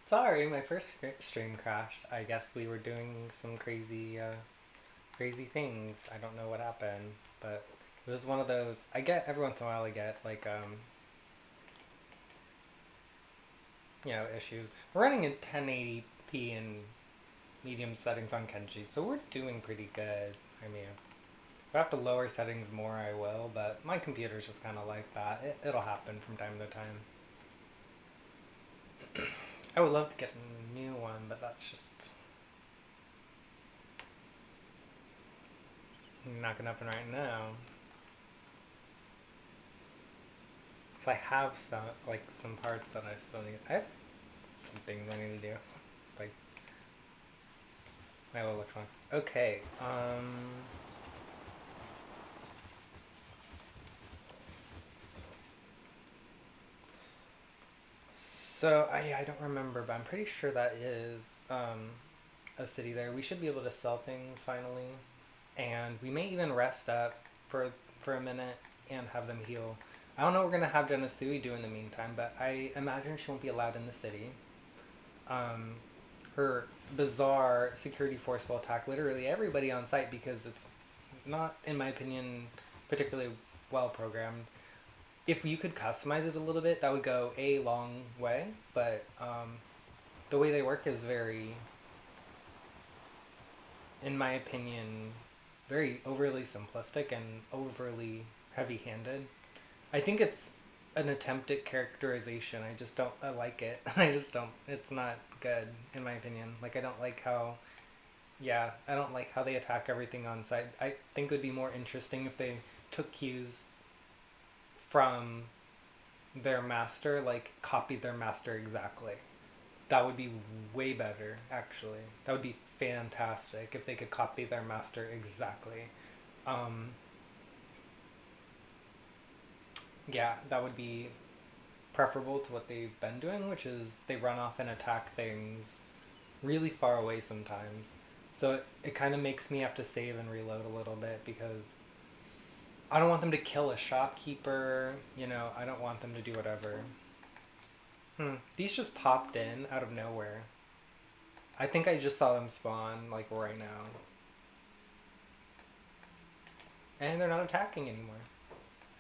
Sorry, my first stream crashed. I guess we were doing some crazy things. I don't know what happened, but it was one of those. I get every once in a while. I get like issues. We're running in 1080p in medium settings on Kenshi, so we're doing pretty good. I mean, if I have to lower settings more, I will, but my computer's just kind of like that. It'll happen from time to time. I would love to get a new one, but that's just not gonna happen right now. Cause I have some parts that I still need. I have some things I need to do, like my electronics. Okay. So I don't remember, but I'm pretty sure that is a city there. We should be able to sell things finally, and we may even rest up for a minute and have them heal. I don't know what we're gonna have Genesui do in the meantime, but I imagine she won't be allowed in the city. Um, Her bizarre security force will attack literally everybody on site because it's not, in my opinion, particularly well programmed. If you could customize it a little bit, that would go a long way. But the way they work is very, in my opinion, very overly simplistic and overly heavy-handed. I think it's an attempt at characterization. I just don't. I like it. I just don't. It's not good in my opinion. Like I don't like how. Yeah, I don't like how they attack everything on site. I think it would be more interesting if they took cues from their master, like copied their master exactly. That would be way better, actually. That would be fantastic if they could copy their master exactly. Um, yeah, that would be preferable to what they've been doing, which is they run off and attack things really far away sometimes. So it kind of makes me have to save and reload a little bit because I don't want them to kill a shopkeeper. I don't want them to do whatever. These just popped in out of nowhere. I think I just saw them spawn like right now. And they're not attacking anymore.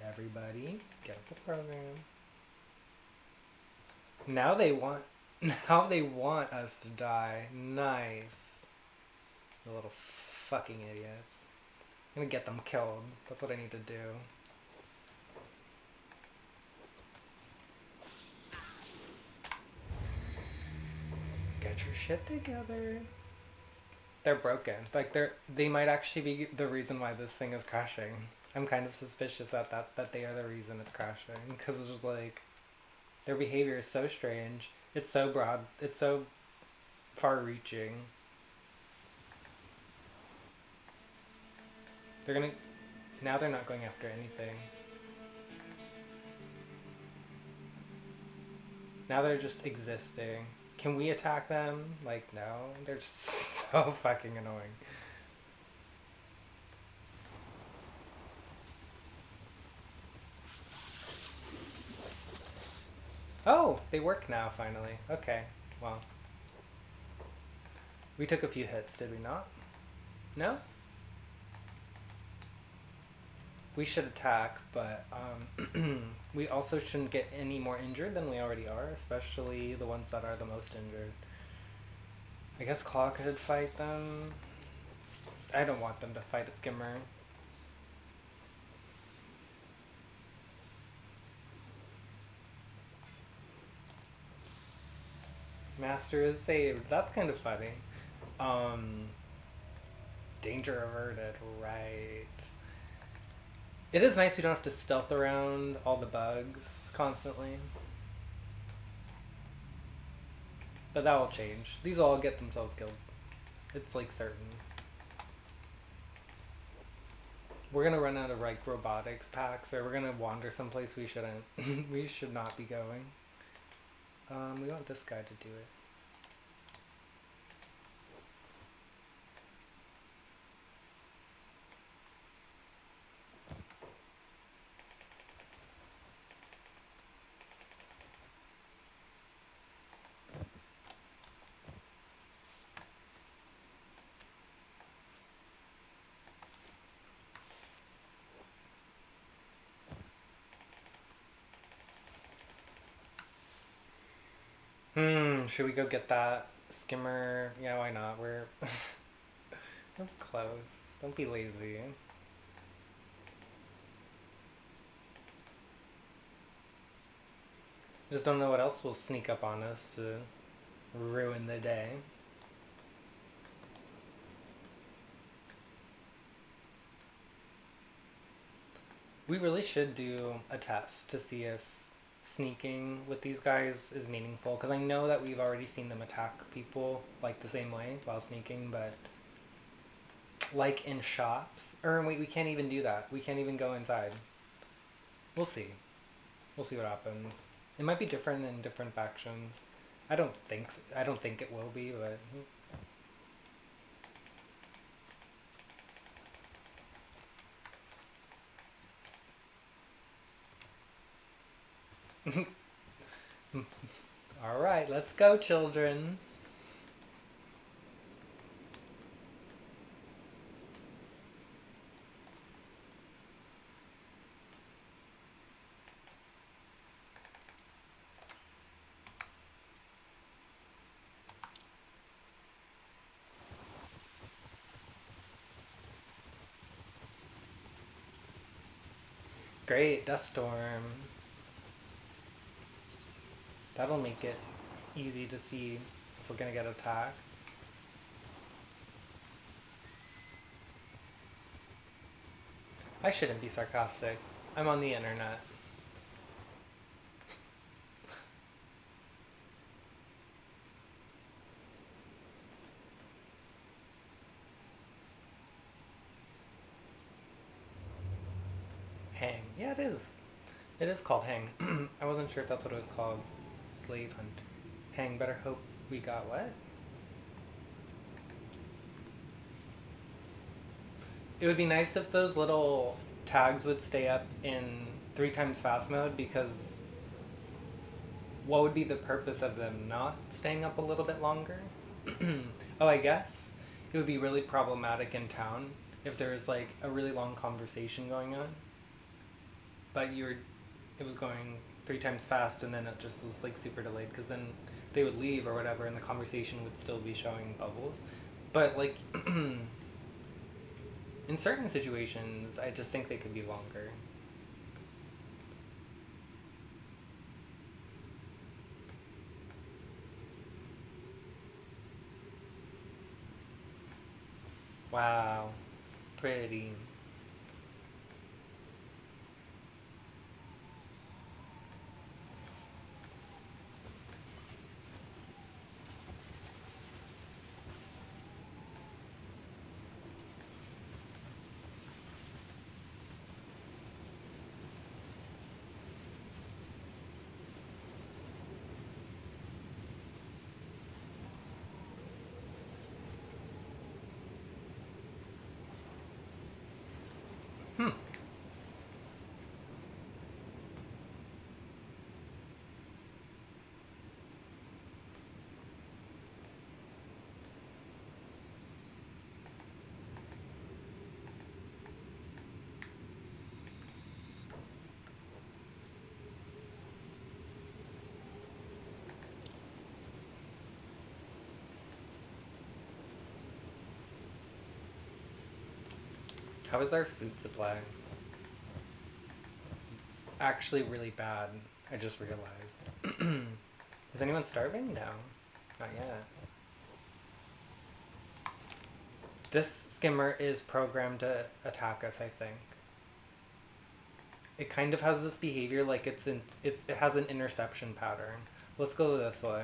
Everybody, get up the program. Now they want now they want us to die. Nice. The little fucking idiots. I'm gonna get them killed. That's what I need to do. Get your shit together. They're broken. Like they might actually be the reason why this thing is crashing. I'm kind of suspicious that they are the reason it's crashing because it's just like their behavior is so strange. It's so broad. It's so far-reaching. They're gonna now they're not going after anything. Now they're just existing. Can we attack them? Like no, they're just so fucking annoying. Oh, they work now finally. Okay, well, we took a few hits, did we not? No? We should attack, but we also shouldn't get any more injured than we already are, especially the ones that are the most injured. I guess Claw could fight them. I don't want them to fight a skimmer. Master is saved. That's kind of funny. Um, Danger averted, right. It is nice we don't have to stealth around all the bugs constantly. But that will change. These will all get themselves killed. It's like certain. We're gonna run out of like robotics packs, or we're gonna wander someplace we shouldn't. We should not be going. We want this guy to do it. Should we go get that skimmer? Yeah, why not? We're close. Don't be lazy. Just don't know what else will sneak up on us to ruin the day. We really should do a test to see if sneaking with these guys is meaningful, because I know that we've already seen them attack people like the same way while sneaking, but like in shops, or wait, we can't even do that. We can't even go inside. We'll see. We'll see what happens. It might be different in different factions. I don't think it will be, but all right, let's go, children. Great, dust storm. That'll make it easy to see if we're gonna get attacked. I shouldn't be sarcastic. I'm on the internet. Hang. Yeah, it is. It is called hang. I wasn't sure if that's what it was called. Slave hunt. Hang. Better hope we got what? It would be nice if those little tags would stay up in 3 times fast mode, because what would be the purpose of them not staying up a little bit longer? Oh, I guess it would be really problematic in town if there was like a really long conversation going on, but it was going 3 times fast, and then it just was like super delayed, because then they would leave or whatever and the conversation would still be showing bubbles. But like in certain situations, I just think they could be longer. Wow. Pretty. Hmm. How is our food supply? Actually really bad. I just realized. Is anyone starving? No. Not yet. This skimmer is programmed to attack us, I think. It kind of has this behavior like it has an interception pattern. Let's go this way.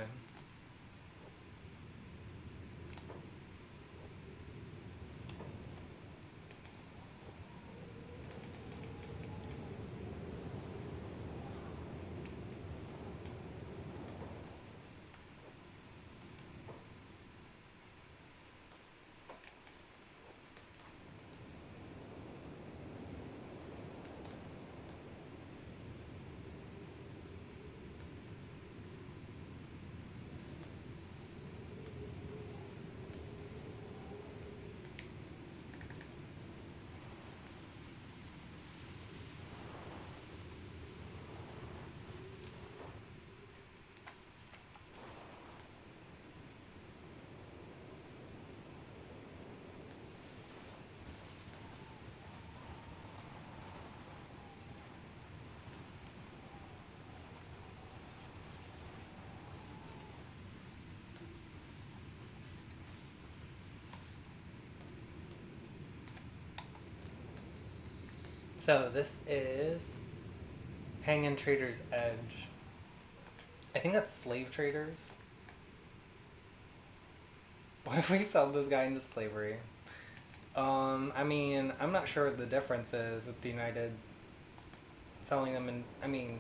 So this is Hanging Trader's Edge. I think that's slave traders. What if we sell this guy into slavery? I mean, I'm not sure what the difference is with the United selling them in. I mean,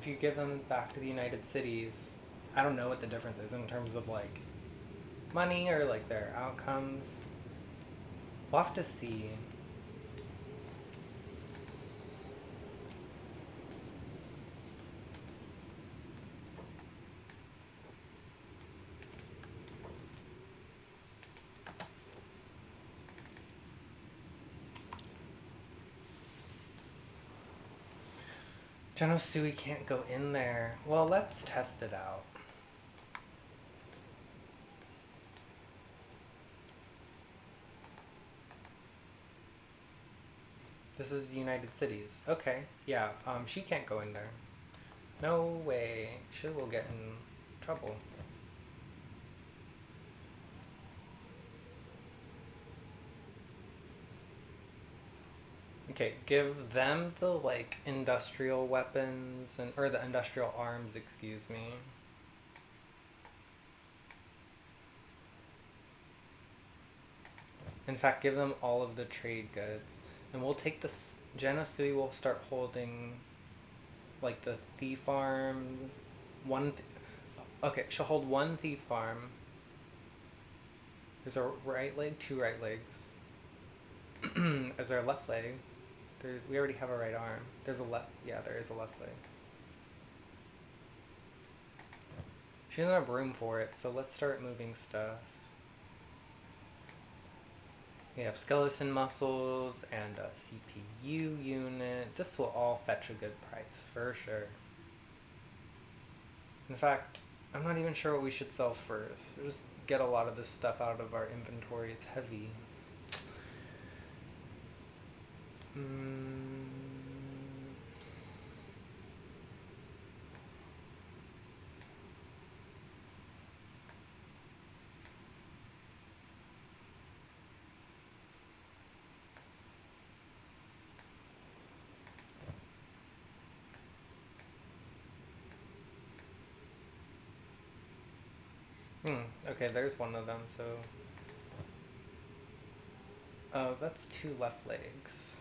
if you give them back to the United Cities, I don't know what the difference is in terms of like money or like their outcomes. We'll have to see. Genosui can't go in there. Well, let's test it out. This is United Cities. Okay, yeah, she can't go in there. No way. She will get in trouble. Okay, give them the like industrial weapons and or the industrial arms, excuse me. In fact, give them all of the trade goods, and we'll take this. Genosui will start holding, like the thief farms. Okay, she'll hold one thief farm. There's a right leg, two right legs. Is there a left leg? We already have a right arm. There's a left. Yeah, there is a left leg. She doesn't have room for it, so let's start moving stuff. We have skeleton muscles and a CPU unit. This will all fetch a good price, for sure. In fact, I'm not even sure what we should sell first. We'll just get a lot of this stuff out of our inventory. It's heavy. Okay, there's one of them, so... Oh, that's two left legs.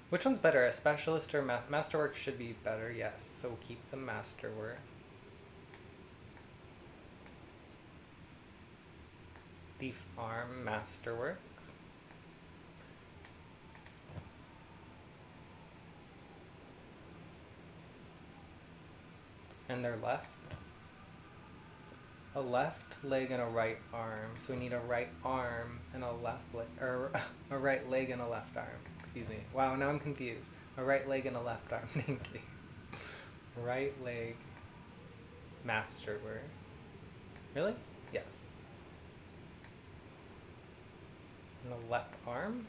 Which one's better, a specialist or masterwork should be better, yes. So we'll keep the masterwork. Thief's arm, masterwork. And their left. A left leg and a right arm. So we need a right arm and a left leg, or a right leg and a left arm. Excuse me. Wow, now I'm confused. A right leg and a left arm. Thank you. Right leg, masterwork. Really? Yes. And the left arm?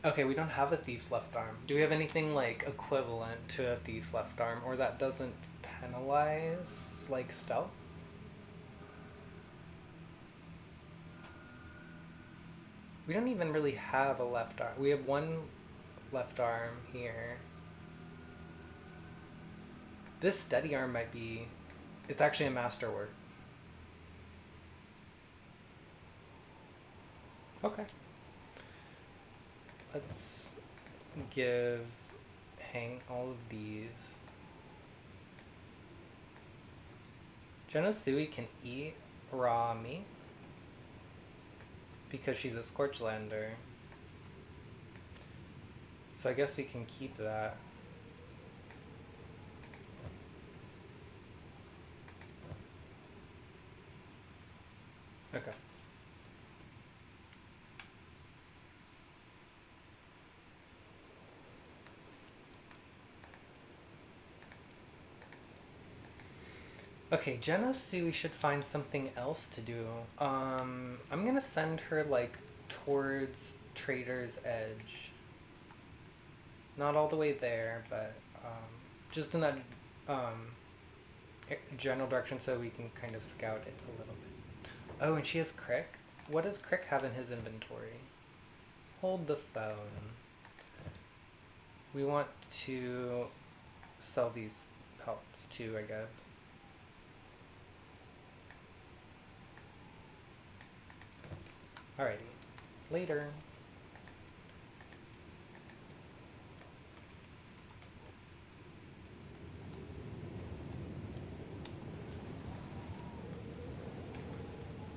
Okay, we don't have a thief's left arm. Do we have anything like equivalent to a thief's left arm, or that doesn't penalize like stealth? We don't even really have a left arm. We have one left arm here. This steady arm might be... It's actually a masterwork. Okay. Let's hang all of these. Genosui can eat raw meat because she's a Scorchlander. So I guess we can keep that. Okay. Okay, Genosui should find something else to do. I'm gonna send her like towards Trader's Edge. Not all the way there, but just in that general direction so we can kind of scout it a little bit. Oh, and she has Crick? What does Crick have in his inventory? Hold the phone. We want to sell these pelts too, I guess. Alrighty. Later.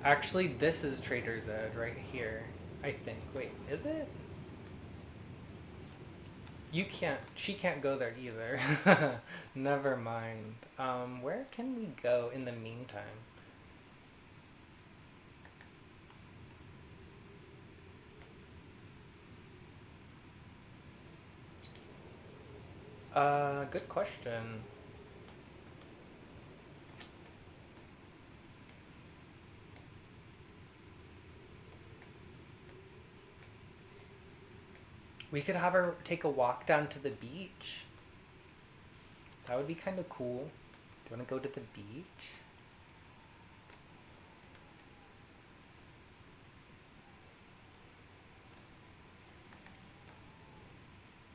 Actually, this is Trader's Ed right here. I think. Wait, is it? You can't. She can't go there either. Never mind. Where can we go in the meantime? Good question. We could have her take a walk down to the beach. That would be kind of cool. Do you want to go to the beach?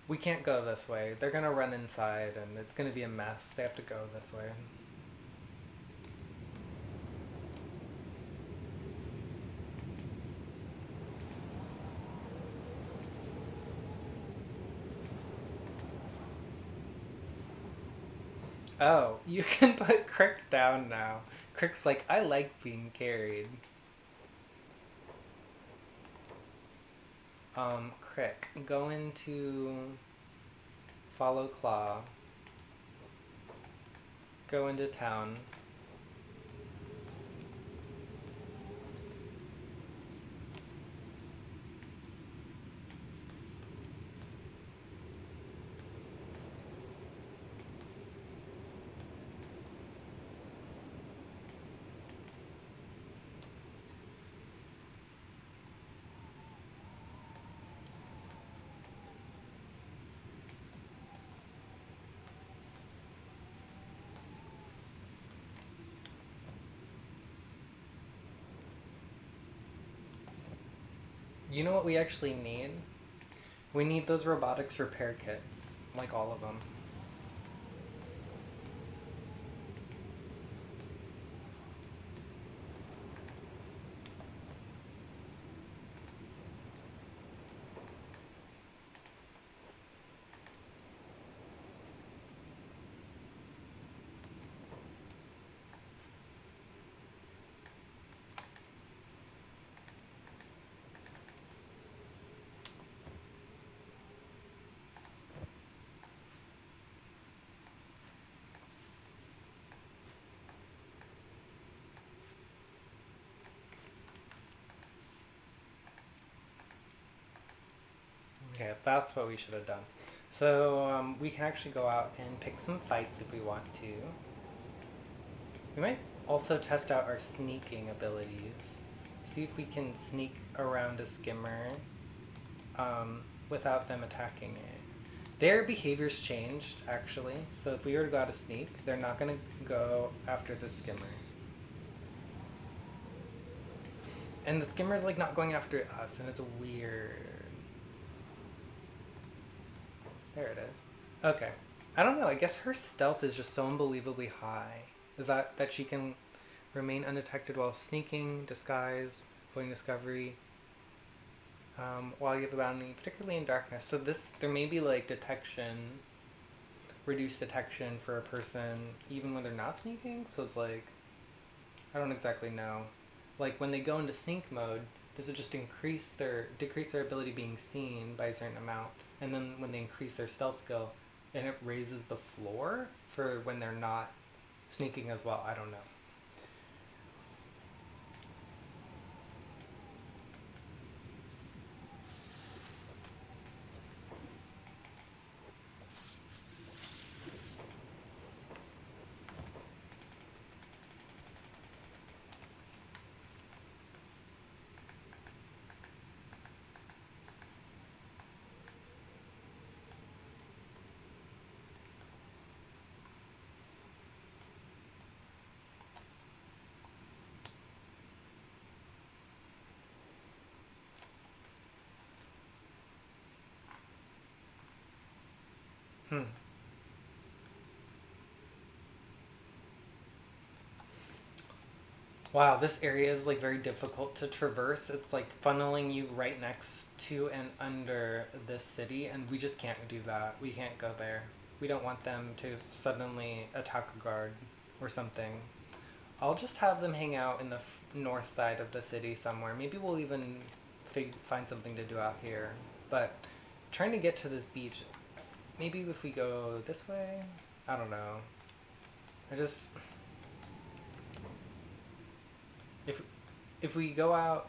We can't go this way. They're gonna run inside and it's gonna be a mess. They have to go this way. Oh, you can put Crick down now. Crick's like, I like being carried. Crick, go into follow Claw. Go into town. You know what we actually need? We need those robotics repair kits. Like all of them. Okay, that's what we should have done. So we can actually go out and pick some fights if we want to. We might also test out our sneaking abilities. See if we can sneak around a skimmer without them attacking it. Their behavior's changed, actually. So if we were to go out a sneak, they're not going to go after the skimmer. And the skimmer's like not going after us, and it's weird. There it is. Okay. I don't know. I guess her stealth is just so unbelievably high. Is that she can remain undetected while sneaking, disguise, avoiding discovery, while you have the bounty, particularly in darkness. So there may be like reduced detection for a person even when they're not sneaking. So it's like, I don't exactly know. Like when they go into sneak mode, does it just decrease their ability being seen by a certain amount? And then when they increase their stealth skill, and it raises the floor for when they're not sneaking as well. I don't know. Wow, this area is like very difficult to traverse. It's like funneling you right next to and under this city, and we just can't do that. We can't go there. We don't want them to suddenly attack a guard or something. I'll just have them hang out in the north side of the city somewhere. Maybe we'll even find something to do out here. But trying to get to this beach, maybe if we go this way? I don't know. I just... If we go out,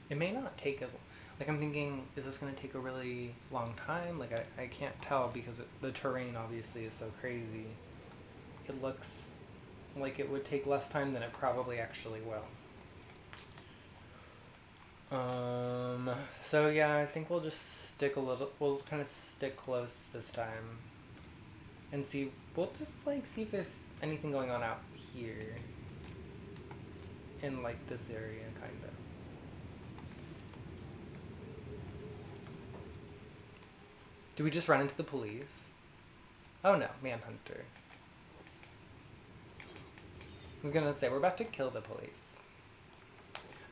it may not take as... Like, I'm thinking, is this going to take a really long time? Like, I can't tell because the terrain obviously is so crazy. It looks like it would take less time than it probably actually will. So yeah, I think we'll just we'll kind of stick close this time. And see, we'll just, like, see if there's anything going on out here. In, like, this area, kind of. Do we just run into the police? Oh no, manhunters. I was gonna say, we're about to kill the police.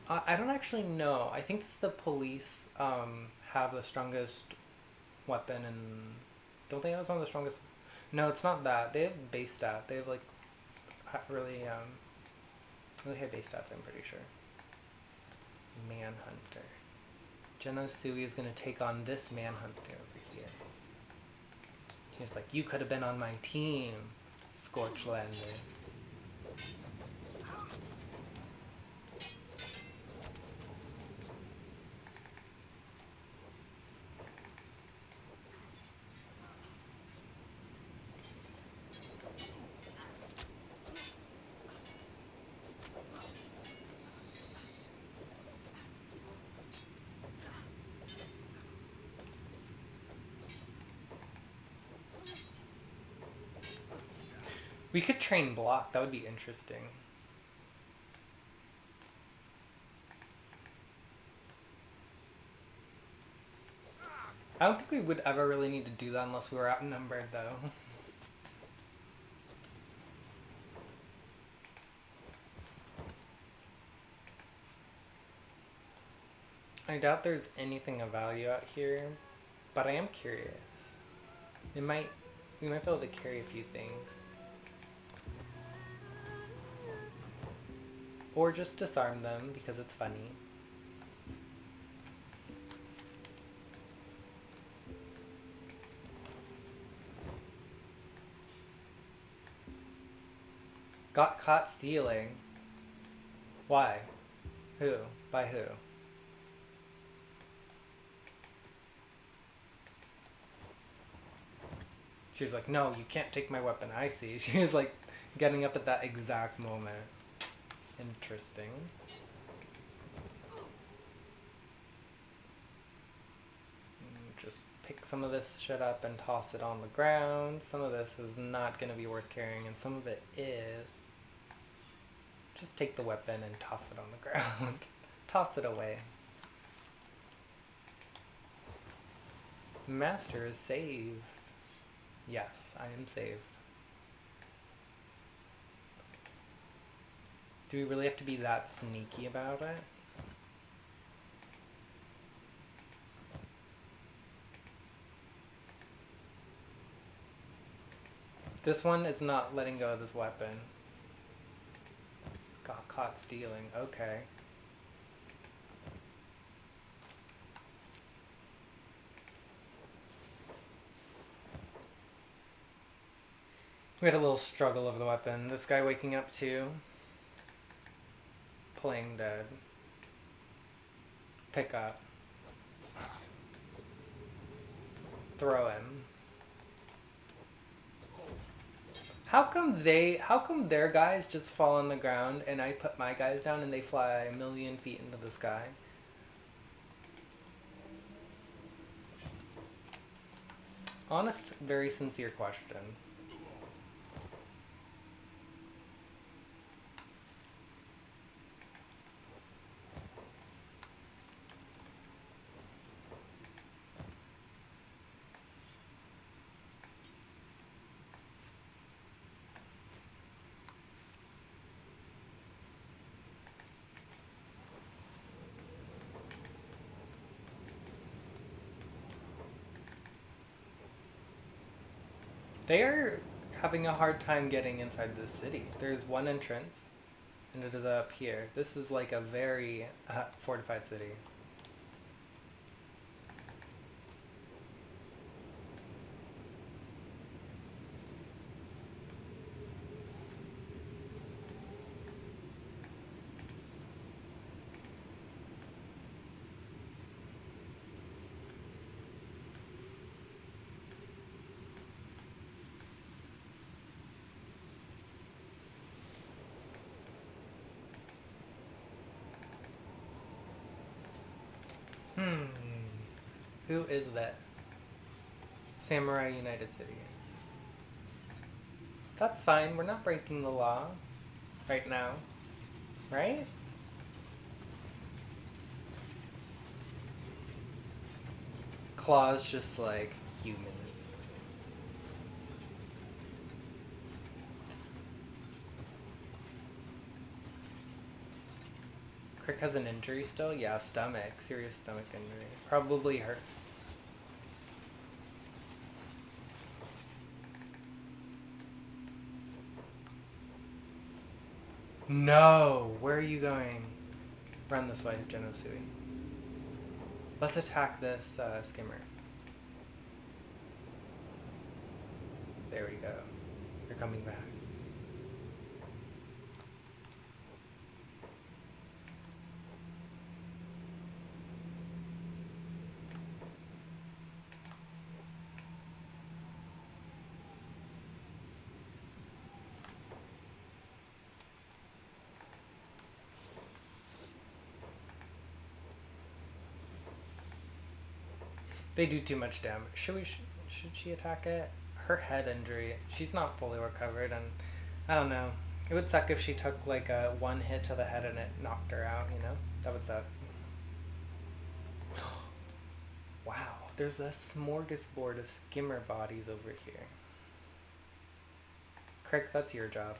I don't actually know. I think the police have the strongest weapon, and don't they have one of the strongest? No, it's not that. They have base stat. They have, like, really high base stats, I'm pretty sure. Manhunter. Genosui is gonna take on this manhunter over here. She's like, you could have been on my team, Scorchlander. We could train block. That would be interesting. I don't think we would ever really need to do that unless we were outnumbered, though. I doubt there's anything of value out here, but I am curious. We might be able to carry a few things. Or just disarm them because it's funny. Got caught stealing. Why? Who? By who? She's like, no, you can't take my weapon. I see. She was like getting up at that exact moment. Interesting. Just pick some of this shit up and toss it on the ground. Some of this is not going to be worth carrying, and some of it is. Just take the weapon and toss it on the ground. Toss it away. Master is saved. Yes, I am saved. Do we really have to be that sneaky about it? This one is not letting go of this weapon. Got caught stealing. Okay. We had a little struggle over the weapon. This guy waking up too. Playing dead. Pick up. Throw him. How come their guys just fall on the ground and I put my guys down and they fly a million feet into the sky? Honest, very sincere question. They are having a hard time getting inside the city. There's one entrance, and it is up here. This is like a very fortified city. Hmm. Who is that? Samurai United City. That's fine. We're not breaking the law right now. Right? Claws just like humans. Crick has an injury still? Yeah, stomach. Serious stomach injury. Probably hurts. No! Where are you going? Run this way, Genosui. Let's attack this skimmer. There we go. They're coming back. They do too much damage. Should she attack it? Her head injury. She's not fully recovered, and I don't know. It would suck if she took like a one hit to the head and it knocked her out. You know, that would suck. Wow, there's a smorgasbord of skimmer bodies over here. Crick, that's your job.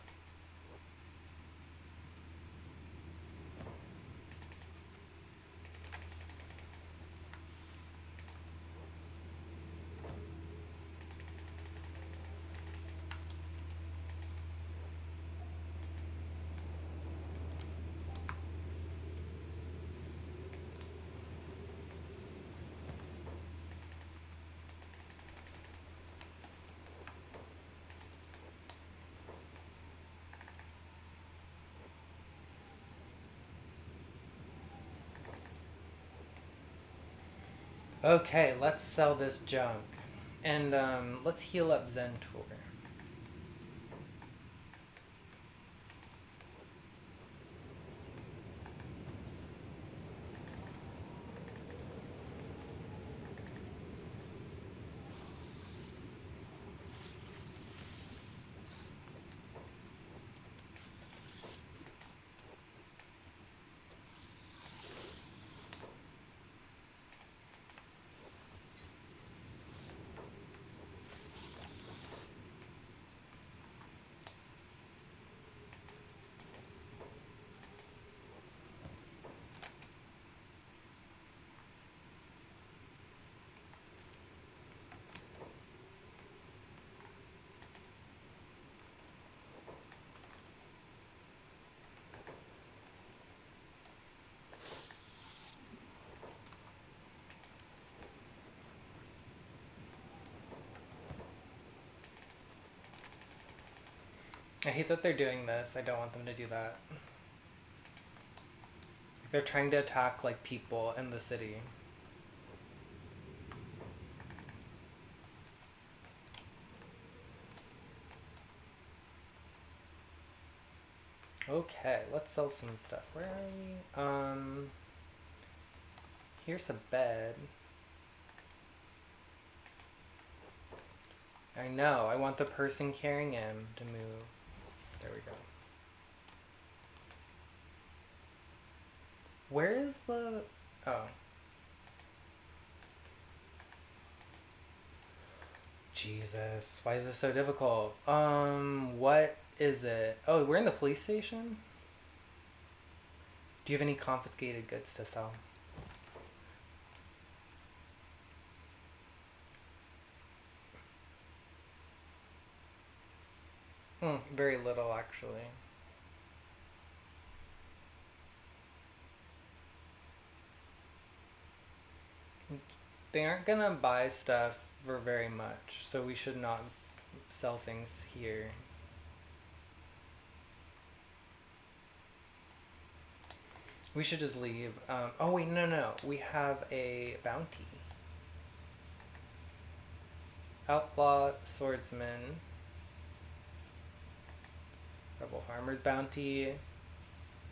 Okay, let's sell this junk. And let's heal up Zentor. I hate that they're doing this. I don't want them to do that. They're trying to attack like people in the city. Okay, let's sell some stuff. Where are we? Here's a bed. I know, I want the person carrying him to move. There we go. Where is the... Oh. Jesus, why is this so difficult? What is it? Oh, we're in the police station? Do you have any confiscated goods to sell? Very little, actually. They aren't gonna buy stuff for very much, so we should not sell things here. We should just leave. Oh wait, no, no, we have a bounty. Outlaw swordsman. Rebel farmer's bounty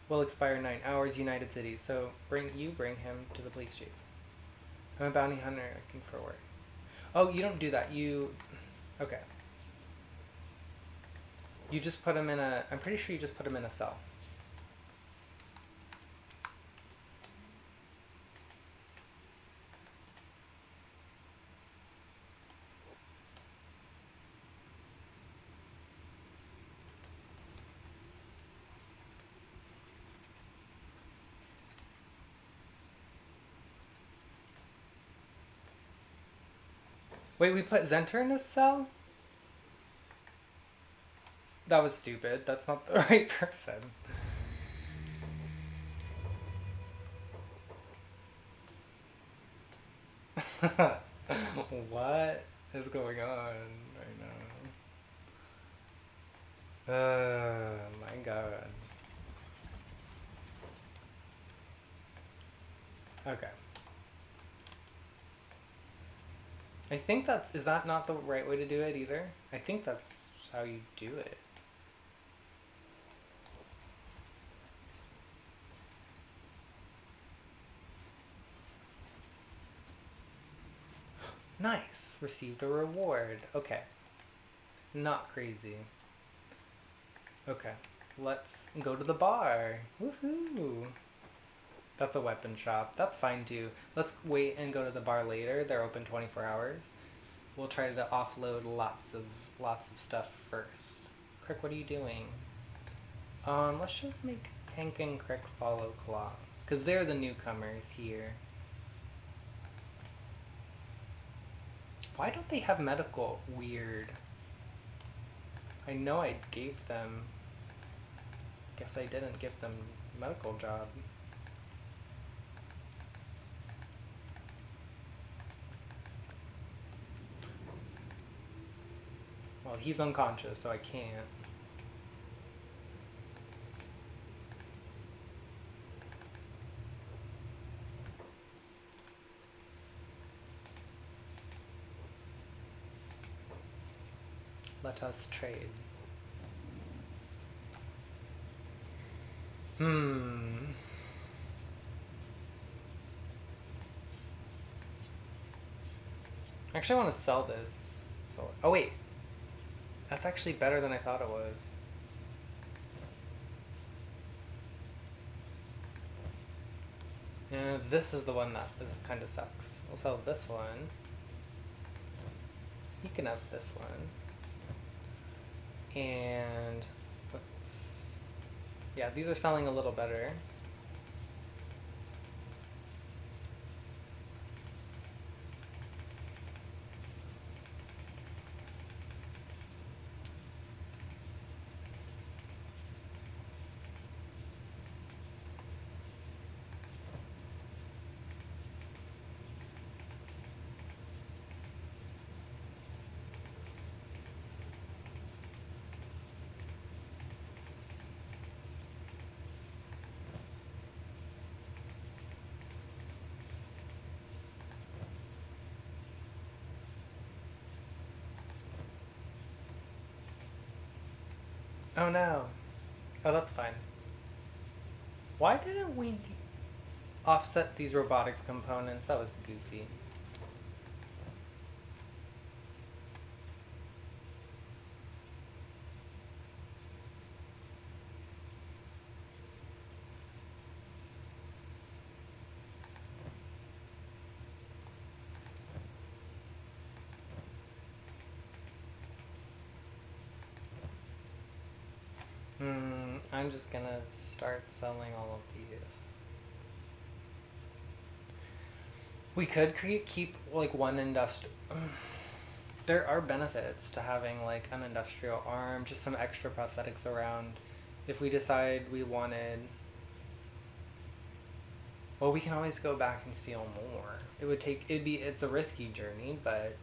will expire in 9 hours. United Cities. So bring him to the police chief. I'm a bounty hunter looking for work. Oh, you don't do that. Okay. You just put him in a. I'm pretty sure you just put him in a cell. Wait, we put Zenter in a cell? That was stupid. That's not the right person. What is going on right now? My god. Okay. I think is that not the right way to do it either? I think that's how you do it. Nice. Received a reward. Okay. Not crazy. Okay. Let's go to the bar. Woohoo. That's a weapon shop. That's fine too. Let's wait and go to the bar later. They're open 24 hours. We'll try to offload lots of stuff first. Crick, what are you doing? Let's just make Hank and Crick follow Claw. Because they're the newcomers here. Why don't they have medical? Weird. I know I gave them... Guess I didn't give them medical job. Well, he's unconscious, so I can't. Let us trade. Actually, I want to sell this. So, oh wait, that's actually better than I thought it was. And this is the one that kind of sucks. We'll sell this one. You can have this one. And yeah, these are selling a little better. Oh no. Oh, that's fine. Why didn't we offset these robotics components? That was goofy. I'm just gonna start selling all of these. We could keep like one industrial. there are benefits to having like an industrial arm, just some extra prosthetics around. If we decide we wanted, well, we can always go back and steal more. It's a risky journey, but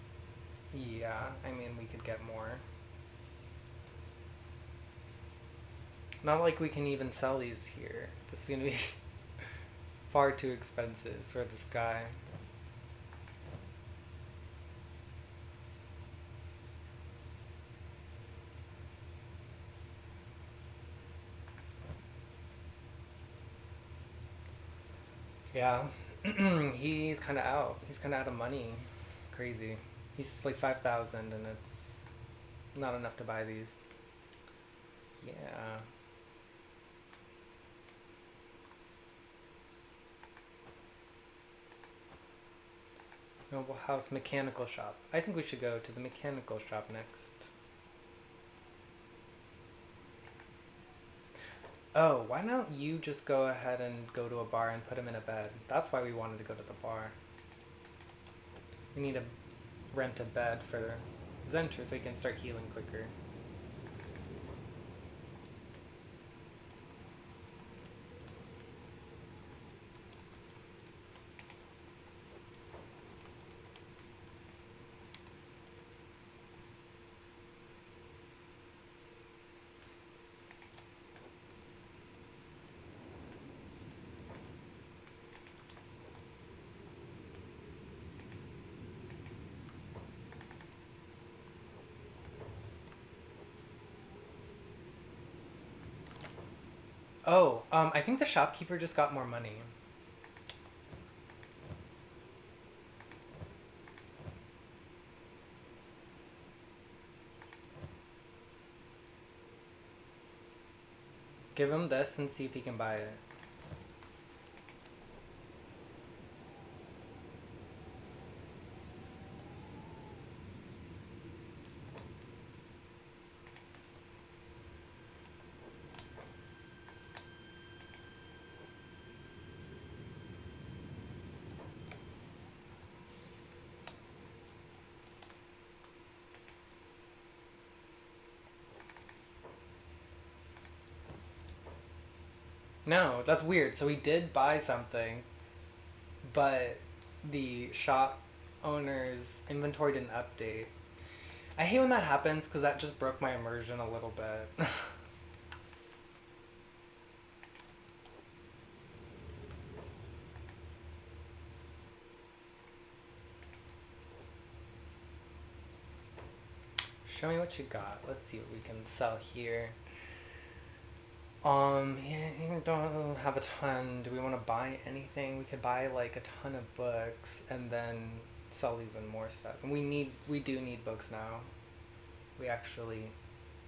yeah, I mean, we could get more. Not like we can even sell these here. This is gonna be far too expensive for this guy. Yeah, he's kind of out. He's kind of out of money. Crazy. He's like 5,000, and it's not enough to buy these. Yeah. Noble House Mechanical Shop. I think we should go to the mechanical shop next. Oh, why don't you just go ahead and go to a bar and put him in a bed? That's why we wanted to go to the bar. We need to rent a bed for Zenter so he can start healing quicker. Oh, I think the shopkeeper just got more money. Give him this and see if he can buy it. No, that's weird. So he did buy something, but the shop owner's inventory didn't update. I hate when that happens because that just broke my immersion a little bit. Show me what you got. Let's see what we can sell here. Yeah, you don't have a ton. Do we want to buy anything? We could buy like a ton of books and then sell even more stuff. And we do need books now. We actually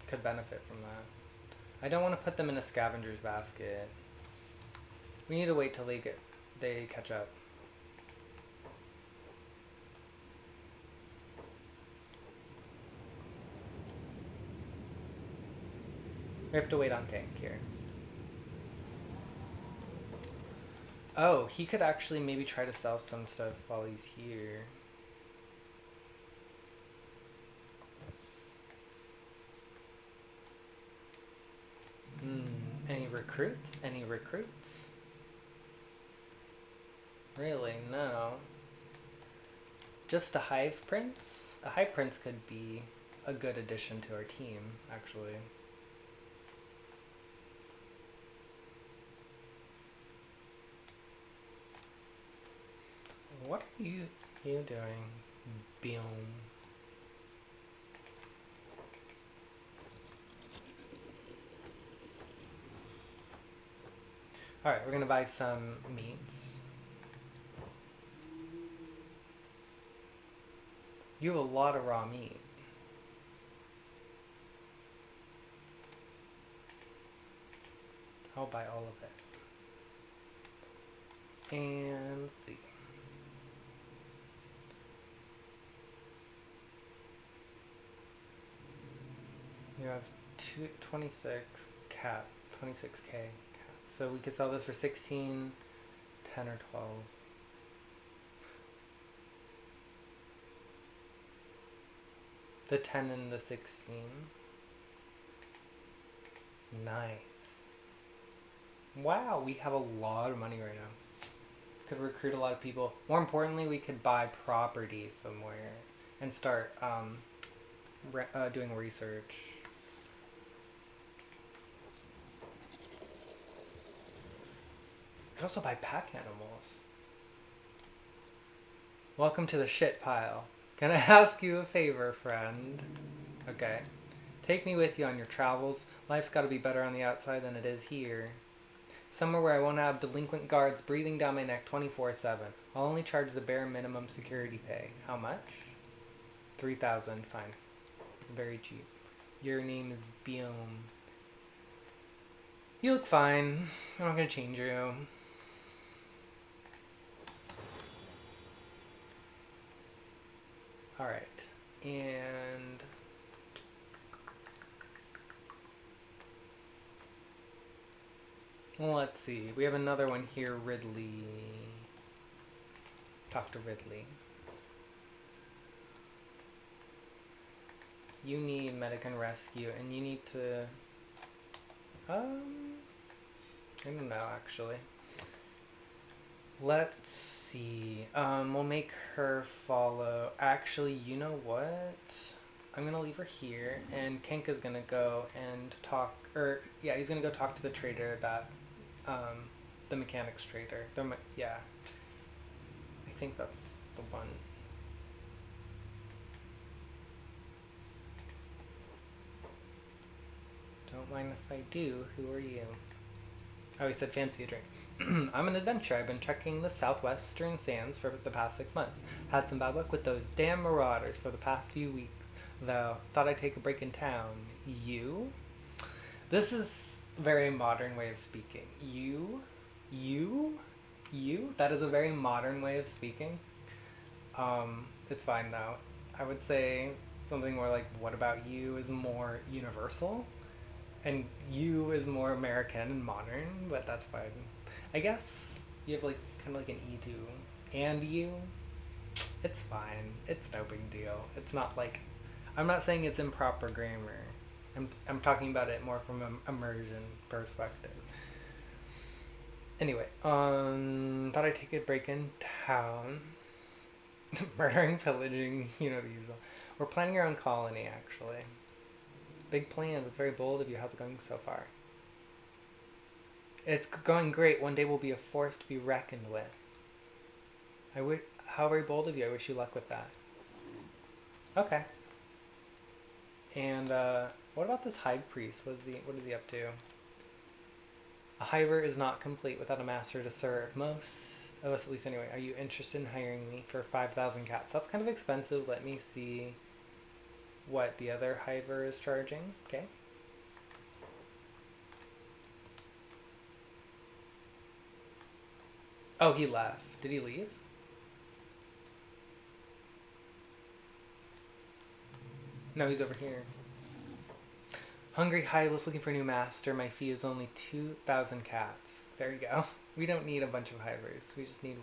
could benefit from that. I don't want to put them in a scavenger's basket. We need to wait till they catch up. We have to wait on Tank here. Oh, he could actually maybe try to sell some stuff while he's here. Any recruits? Any recruits? Really? No. Just a Hive Prince? A Hive Prince could be a good addition to our team, actually. What are you doing, Biome? Alright, we're gonna buy some meats. You have a lot of raw meat. I'll buy all of it. And let's see. You have 26k cat. So we could sell this for 16, 10 or 12. The 10 and the 16. Nice. Wow, we have a lot of money right now. Could recruit a lot of people. More importantly, we could buy property somewhere and start doing research. We could also buy pack animals. Welcome to the shit pile. Can I ask you a favor, friend? Okay. Take me with you on your travels. Life's gotta be better on the outside than it is here. Somewhere where I won't have delinquent guards breathing down my neck 24/7. I'll only charge the bare minimum security pay. How much? 3,000. Fine. It's very cheap. Your name is Biome. You look fine. I'm not gonna change you. Alright. And... let's see. We have another one here, Ridley. Talk to Ridley. You need medic and rescue, and you need to... I don't know, actually. Let's see. We'll make her follow... Actually, you know what? I'm gonna leave her here, and Kenka's gonna go and talk... yeah, he's gonna go talk to the trader that... the mechanics trader. Yeah. I think that's the one. Don't mind if I do. Who are you? Oh, he said fancy a drink. I'm an adventurer. I've been trekking the southwestern sands for the past 6 months. Had some bad luck with those damn marauders for the past few weeks, though. Thought I'd take a break in town. You? This is a very modern way of speaking. You? That is a very modern way of speaking. It's fine though. I would say something more like, what about you is more universal. And you is more American and modern, but that's fine. I guess you have like kind of like an E2 and you. It's fine. It's no big deal. It's not like, I'm not saying it's improper grammar. I'm talking about it more from an immersion perspective. Anyway, thought I'd take a break in town. Murdering, pillaging, you know the usual. We're planning our own colony, actually. Big plans. It's very bold of you. How's it going so far? It's going great. One day we'll be a force to be reckoned with. How very bold of you. I wish you luck with that. Okay. And what about this high priest? What is he up to? A hiver is not complete without a master to serve. Most of us, at least anyway. Are you interested in hiring me for 5,000 cats? That's kind of expensive. Let me see what the other hiver is charging. Okay. Oh, he left. Did he leave? No, he's over here. Hungry Hylas looking for a new master. My fee is only 2,000 cats. There you go. We don't need a bunch of hivers. We just need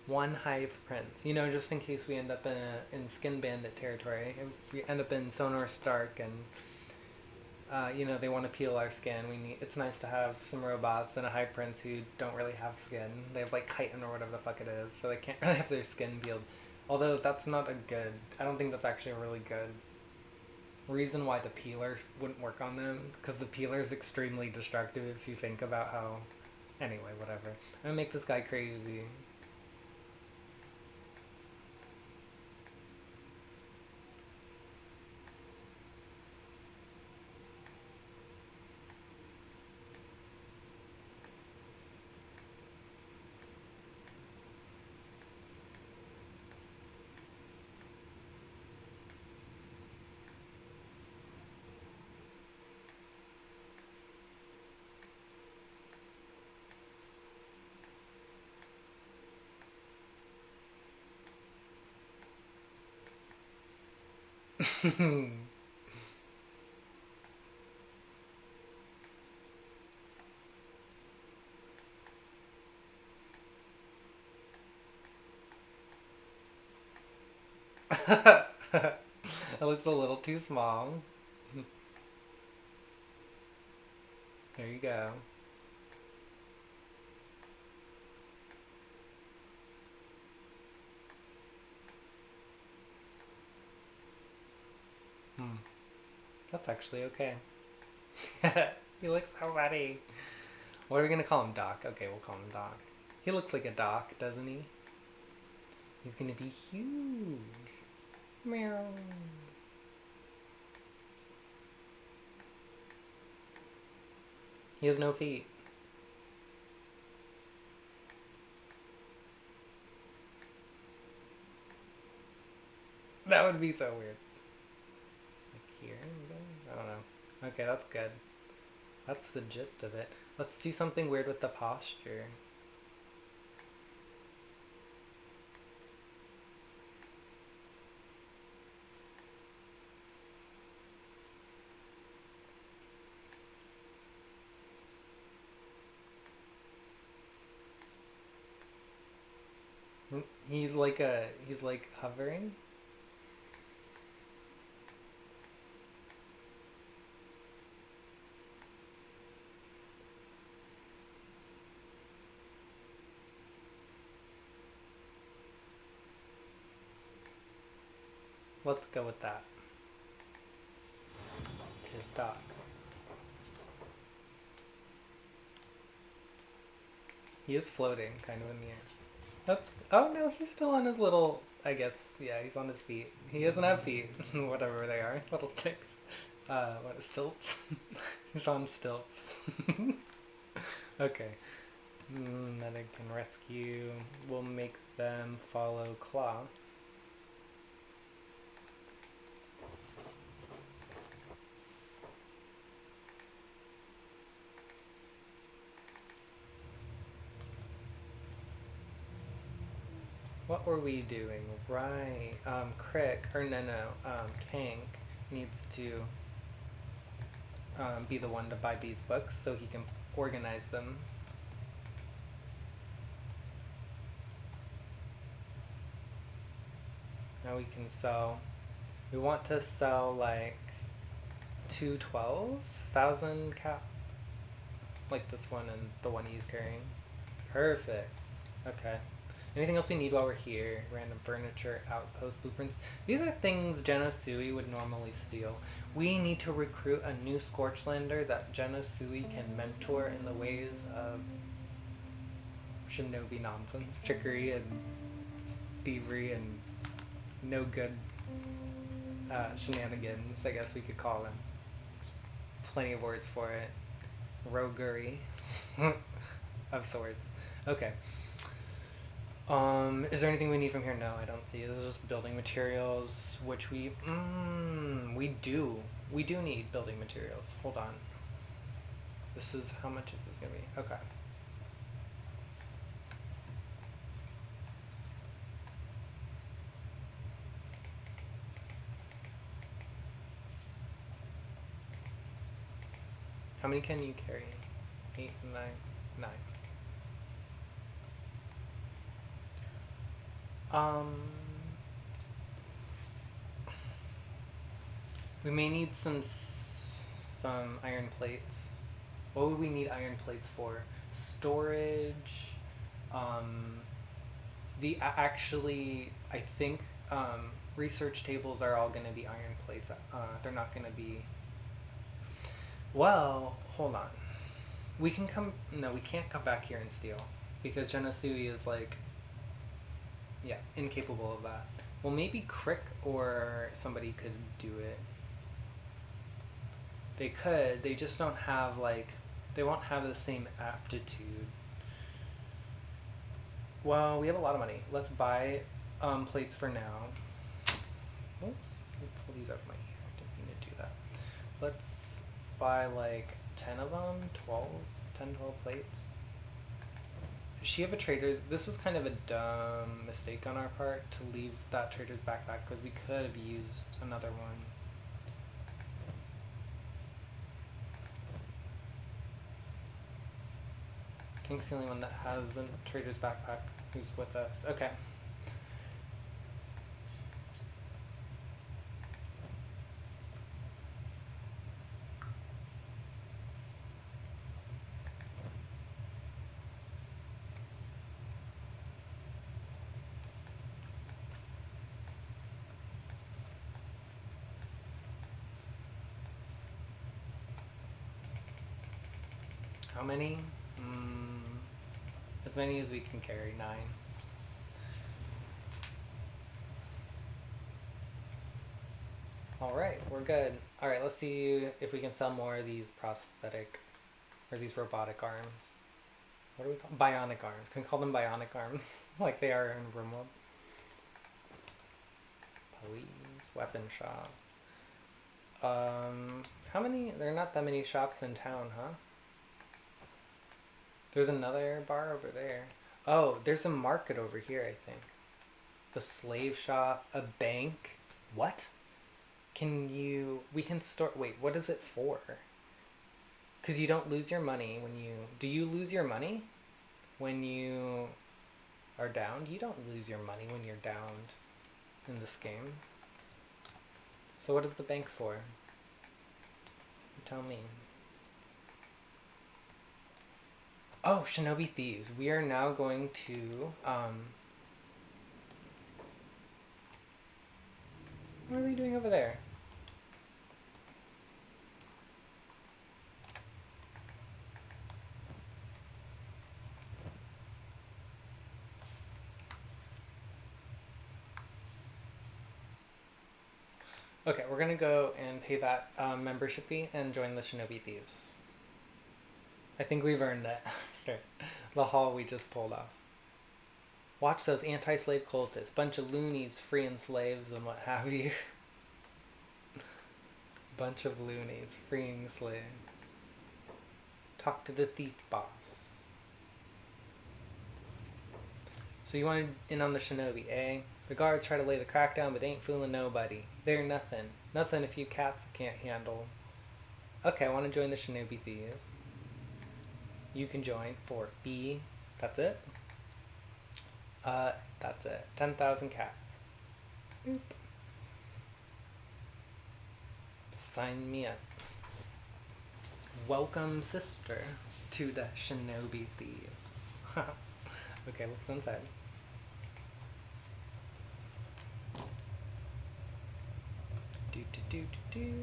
one hive prince. You know, just in case we end up in Skin Bandit territory. If we end up in Sonor Stark and, you know, they want to peel our skin. It's nice to have some robots and a hive prince who don't really have skin. They have, like, chitin or whatever the fuck it is, so they can't really have their skin peeled. Although that's not I don't think that's actually a really good reason why the peeler wouldn't work on them, because the peeler is extremely destructive if you think about how... Anyway, whatever. I'm gonna make this guy crazy. It looks a little too small. There you go. Hmm. That's actually okay. He looks so funny. What are we gonna call him? Doc? Okay, we'll call him Doc. He looks like a doc, doesn't he? He's gonna be huge. Meow. He has no feet. That would be so weird. Like here, maybe? I don't know. Okay, that's good. That's the gist of it. Let's do something weird with the posture. He's like hovering. Let's go with that. His Doc. He is floating, kind of in the air. That's. Oh no, he's still on his little. I guess yeah, he's on his feet. He doesn't have feet, whatever they are, little sticks. What stilts? He's on stilts. Okay. Medic and rescue. We'll make them follow Claw. What were we doing? Right. Crick, or no, Kank needs to be the one to buy these books so he can organize them. Now we can sell. We want to sell like 212,000 cap. Like this one and the one he's carrying. Perfect. Okay. Anything else we need while we're here? Random furniture, outpost blueprints. These are things Genosui would normally steal. We need to recruit a new Scorchlander that Genosui can mentor in the ways of shinobi nonsense, trickery and thievery and no good shenanigans, I guess we could call them. There's plenty of words for it. Roguery of sorts. Okay. Is there anything we need from here? No, I don't see. This is just building materials, which we do. We do need building materials. Hold on. This is, how much is this gonna be? Okay. How many can you carry? 8, 9, 9. We may need some iron plates. What would we need iron plates for? Storage. Actually, I think research tables are all going to be iron plates. They're not going to be. Well, hold on. We can come. No, we can't come back here and steal because Genosui is like. Yeah, incapable of that. Well, maybe Crick or somebody could do it. They could. They just don't have like. They won't have the same aptitude. Well, we have a lot of money. Let's buy plates for now. Oops. Let me pull these out of my ear. I didn't mean to do that. Let's buy like 10 of them. 12? 10, 12 plates. Does she have a trader? This was kind of a dumb mistake on our part to leave that trader's backpack because we could have used another one. Kink's the only one that has a trader's backpack who's with us. Okay. How many? Mm, as many as we can carry. 9. Alright, we're good. Alright, let's see if we can sell more of these prosthetic or these robotic arms. What do we call them? Bionic arms. Can we call them bionic arms? Like they are in RimWorld. Police, weapon shop. How many? There are not that many shops in town, huh? There's another bar over there. Oh, there's a market over here, I think. The slave shop, a bank. What? We can store, wait, what is it for? Because you don't lose your money when you, do you lose your money when you are downed? You don't lose your money when you're downed in this game. So what is the bank for? You tell me. Oh, Shinobi Thieves. We are now going to, what are they doing over there? Okay, we're gonna go and pay that membership fee and join the Shinobi Thieves. I think we've earned it. Sure. The haul we just pulled off. Watch those anti-slave cultists. Bunch of loonies freeing slaves and what have you. Bunch of loonies freeing slaves. Talk to the thief boss. So you wanted in on the Shinobi, eh? The guards try to lay the crackdown, but they ain't fooling nobody. They're nothing. Nothing a few cats can't handle. Okay, I want to join the Shinobi Thieves. You can join for fee. That's it? That's it. 10,000 cats. Boop. Sign me up. Welcome, sister, to the Shinobi Thieves. Okay, let's go inside. Do do do do do.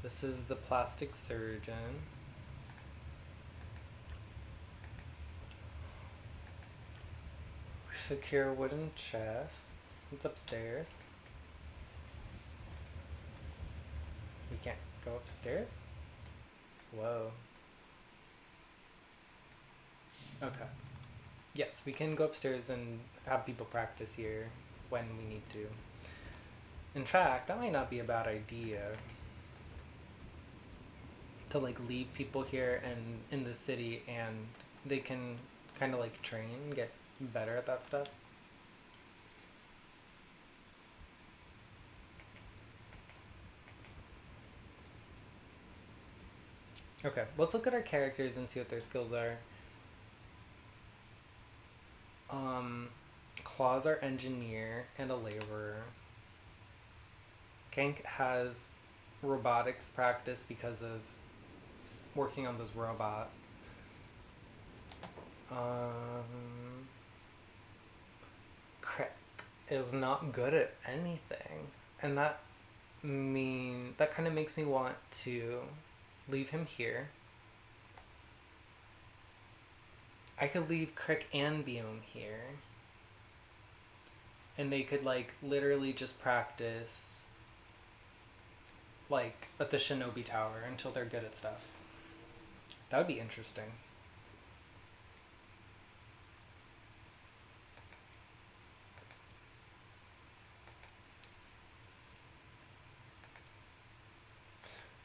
This is the plastic surgeon. Secure wooden chest. It's upstairs. We can't go upstairs? Whoa. Okay. Yes, we can go upstairs and have people practice here when we need to. In fact, that might not be a bad idea. To like leave people here and in the city and they can kind of like train, get better at that stuff. Okay, let's look at our characters and see what their skills are. Claws are engineer and a laborer. Kank has robotics practice because of working on those robots. Crick is not good at anything, and that kind of makes me want to leave him here. I could leave Crick and Biome here, and they could like literally just practice like at the Shinobi Tower until they're good at stuff. That would be interesting.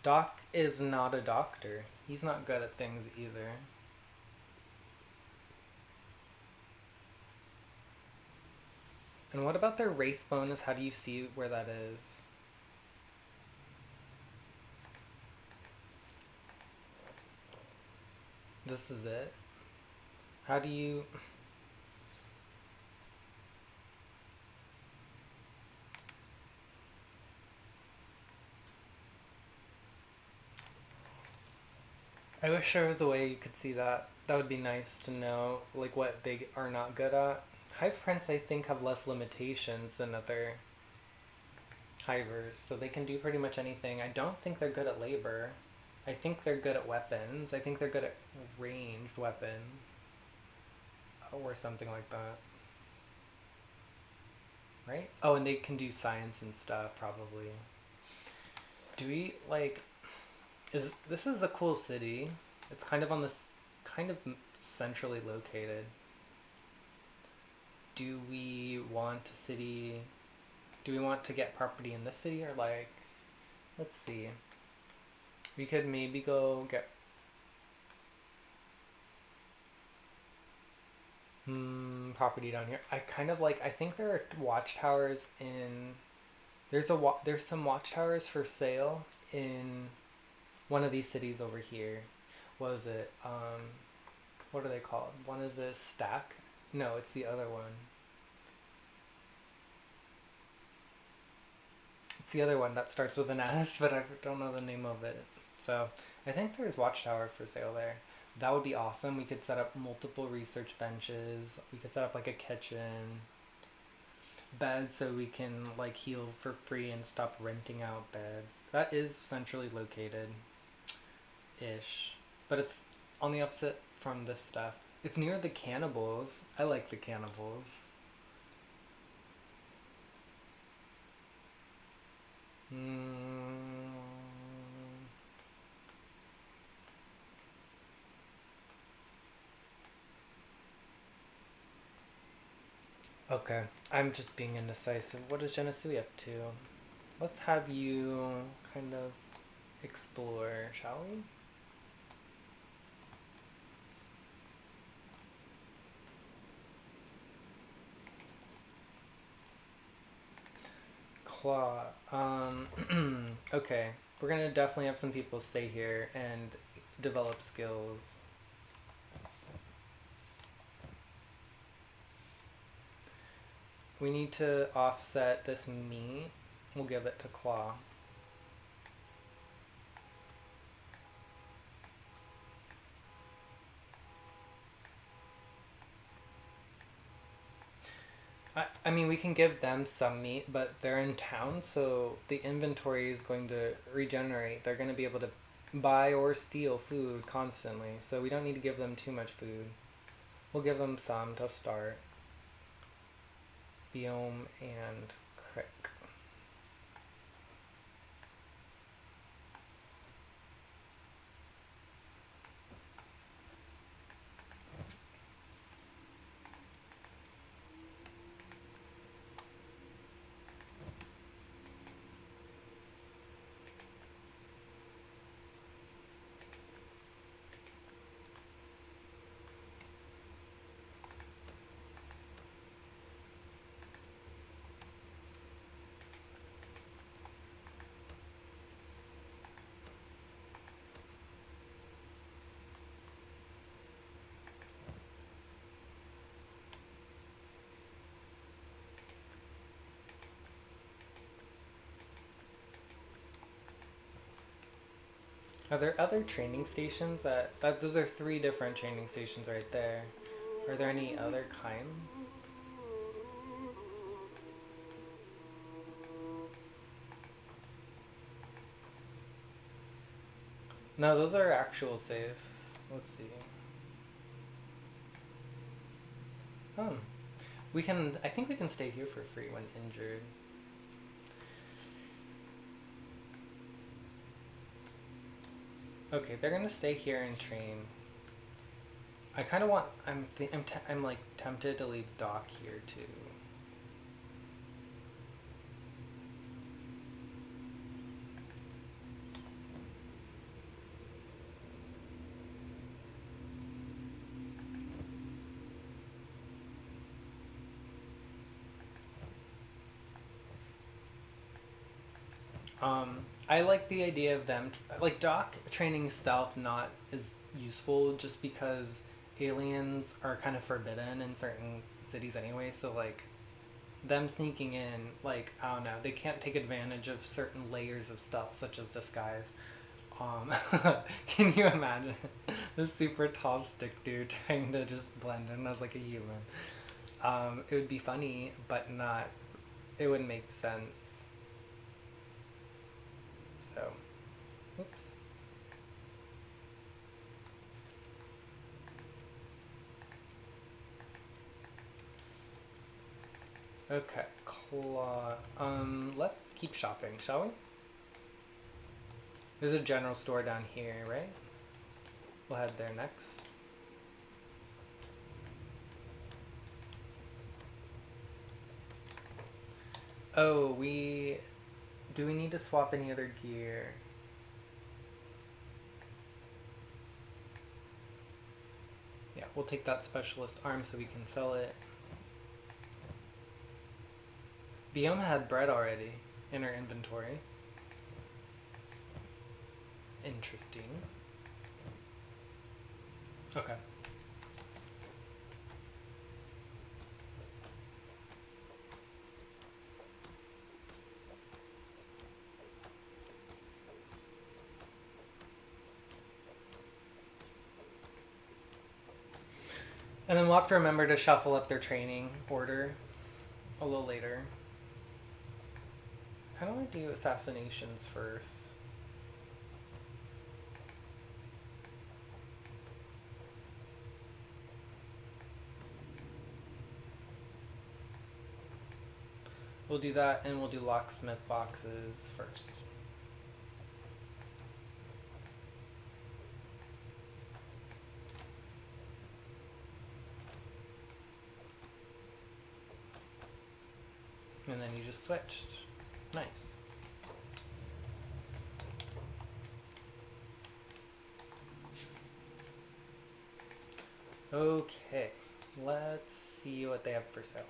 Doc is not a doctor. He's not good at things either. And what about their race bonus? How do you see where that is? This is it? How do you... I wish there was a way you could see that. That would be nice to know, like, what they are not good at. Hive Prints, I think, have less limitations than other hivers, so they can do pretty much anything. I don't think they're good at labor. I think they're good at weapons. I think they're good at ranged weapons or something like that. Right? Oh, and they can do science and stuff probably. Do we like is this is a cool city. It's kind of on this kind of centrally located. Do we want a city do we want to get property in this city or like let's see. We could maybe go get property down here. I kind of like I think there are watchtowers in there's some watchtowers for sale in one of these cities over here. What is it? What are they called? One is a stack. No, it's the other one. It's the other one that starts with an S, but I don't know the name of it. So I think there's watchtower for sale there. That would be awesome. We could set up multiple research benches. We could set up like a kitchen, beds so we can like heal for free and stop renting out beds. That is centrally located ish, but it's on the opposite from this stuff. It's near the cannibals. I like the cannibals. Mm. Okay, I'm just being indecisive. What is Genesui up to? Let's have you kind of explore, shall we? Claw. Okay. We're gonna definitely have some people stay here and develop skills. We need to offset this meat. We'll give it to Claw. I mean, we can give them some meat, but they're in town, so the inventory is going to regenerate. They're going to be able to buy or steal food constantly, so we don't need to give them too much food. We'll give them some to start. Biome and Crick. Are there other training stations that those are three different training stations right there. Are there any other kinds? No, those are actual safe. Let's see. Oh. I think we can stay here for free when injured. Okay, they're gonna stay here and train. I kind of want. I'm like tempted to leave Doc here too. I like the idea of them like Doc training stealth not as useful just because aliens are kind of forbidden in certain cities anyway. So like them sneaking in, like I don't know, they can't take advantage of certain layers of stealth such as disguise. Um, can you imagine this super tall stick dude trying to just blend in as like a human? It would be funny, but not. It wouldn't make sense. Okay, claw. Let's keep shopping, shall we? There's a general store down here, right? We'll head there next. Oh, do we need to swap any other gear? Yeah, we'll take that specialist arm so we can sell it. Biome had bread already in her inventory. Interesting. Okay. And then we'll have to remember to shuffle up their training order a little later. I kind of want to do assassinations first. We'll do that, and we'll do locksmith boxes first. And then you just switched. Nice. Okay, let's see what they have for sale.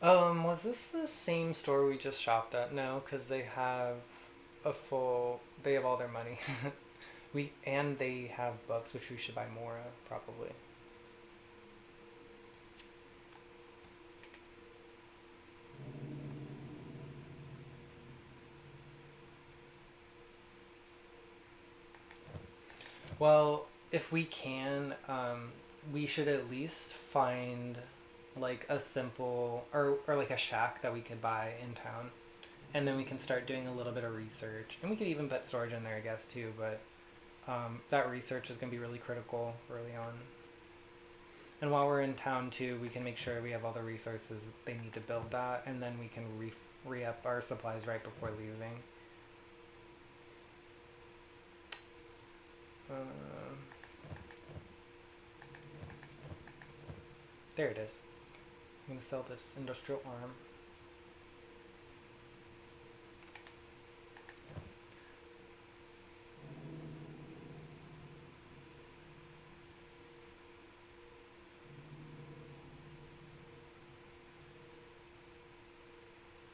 Was this the same store we just shopped at? No, because they have they have all their money. And they have books, which we should buy more of, probably. Well, if we can, we should at least find like a simple or like a shack that we could buy in town, and then we can start doing a little bit of research, and we could even put storage in there, I guess, too. But that research is going to be really critical early on. And while we're in town too, we can make sure we have all the resources they need to build that, and then we can re-up our supplies right before leaving. There it is. I'm going to sell this industrial arm.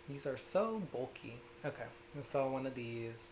These are so bulky. Okay, I'm going to sell one of these.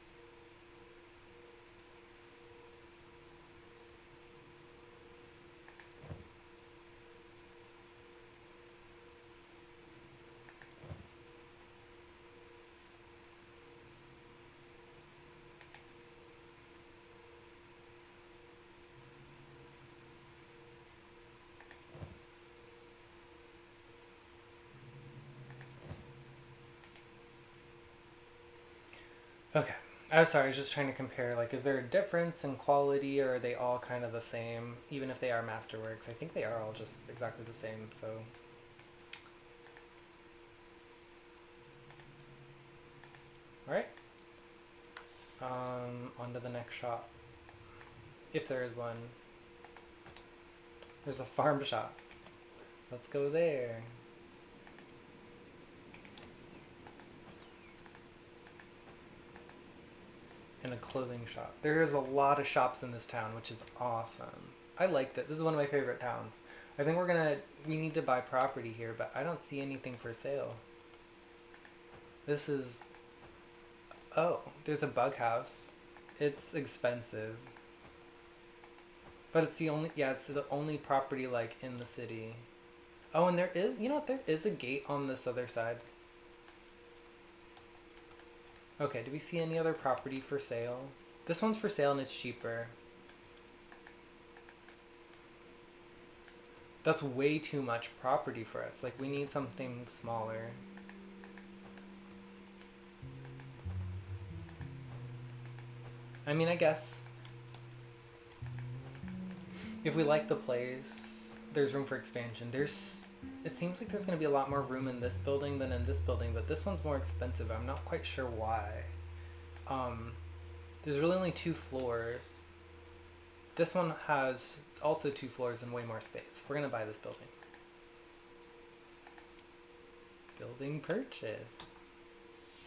Okay. I'm sorry, I was just trying to compare, like, is there a difference in quality, or are they all kind of the same, even if they are masterworks? I think they are all just exactly the same, so. Alright. On to the next shop. If there is one. There's a farm shop. Let's go there. And a clothing shop. There is a lot of shops in this town, which is awesome. I like it. This is one of my favorite towns. I think we need to buy property here, but I don't see anything for sale. This is, oh, there's a bug house. It's expensive. But it's it's the only property, like, in the city. Oh, and there is a gate on this other side. Okay, do we see any other property for sale? This one's for sale and it's cheaper. That's way too much property for us. Like, we need something smaller. I mean, I guess if we like the place, there's room for expansion. It seems like there's going to be a lot more room in this building than in this building, but this one's more expensive. I'm not quite sure why. There's really only 2 floors. This one has also 2 floors and way more space. We're going to buy this building. Building purchase.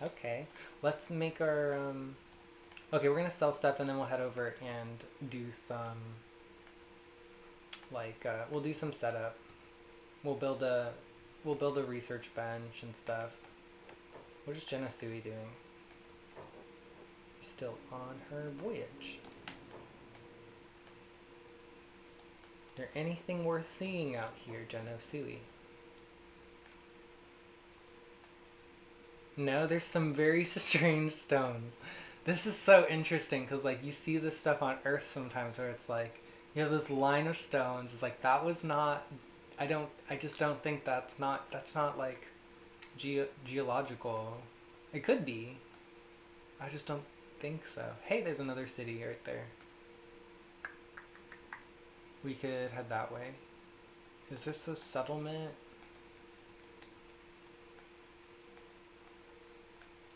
Okay. Let's make our... Okay, we're going to sell stuff and then we'll head over and do some... we'll do some setup. We'll build a research bench and stuff. What is Genosui doing? Still on her voyage. Is there anything worth seeing out here, Genosui? No, there's some very strange stones. This is so interesting because like you see this stuff on Earth sometimes where it's like you have this line of stones. It's like that was not. I just don't think that's not like geological. It could be. I just don't think so. Hey, there's another city right there. We could head that way. Is this a settlement?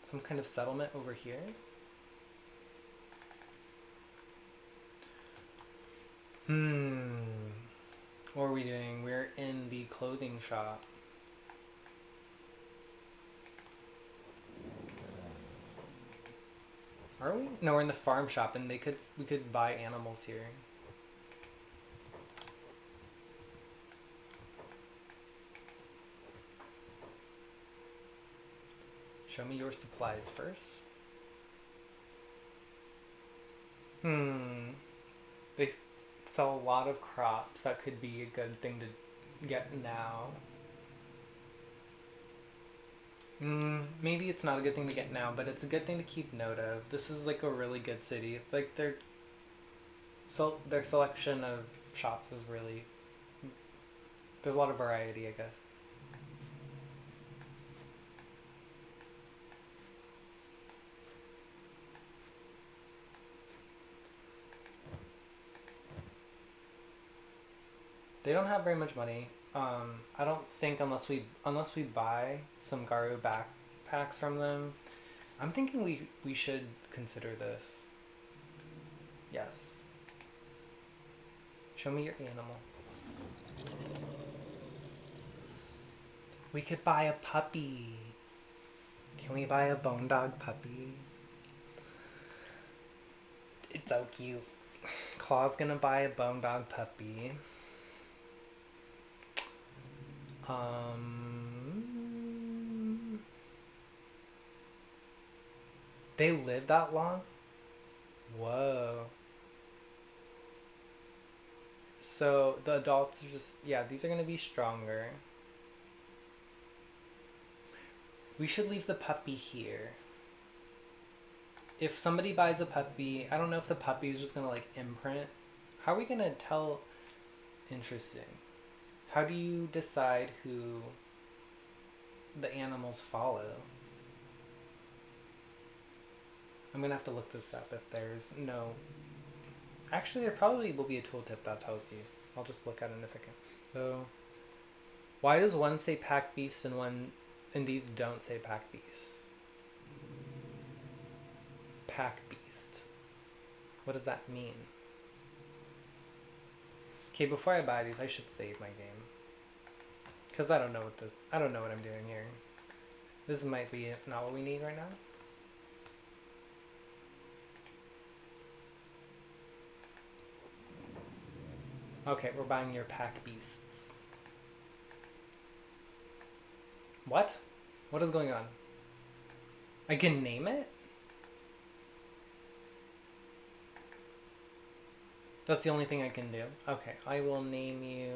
Some kind of settlement over here? What are we doing? We're in the clothing shop. Are we? No, we're in the farm shop, and we could buy animals here. Show me your supplies first. They sell a lot of crops. That could be a good thing to get now. Maybe it's not a good thing to get now, but it's a good thing to keep note of. This is like a really good city. Like their selection of shops is really... There's a lot of variety, I guess. They don't have very much money. I don't think unless we buy some Garu backpacks from them. I'm thinking we should consider this. Yes. Show me your animal. We could buy a puppy. Can we buy a bone dog puppy? It's so cute. Claw's gonna buy a bone dog puppy. They live that long? Whoa. So the adults are just, yeah, these are going to be stronger. We should leave the puppy here. If somebody buys a puppy, I don't know if the puppy is just going to like imprint. How are we going to tell? Interesting. How do you decide who the animals follow? I'm gonna have to look this up if there's no... Actually, there probably will be a tooltip that tells you. I'll just look at it in a second. So, why does one say pack beast and these don't say pack beast? Pack beast. What does that mean? Okay, before I buy these, I should save my game. Because I don't know what I'm doing here. This might be not what we need right now. Okay, we're buying your pack beasts. What? What is going on? I can name it? That's the only thing I can do. Okay, I will name you...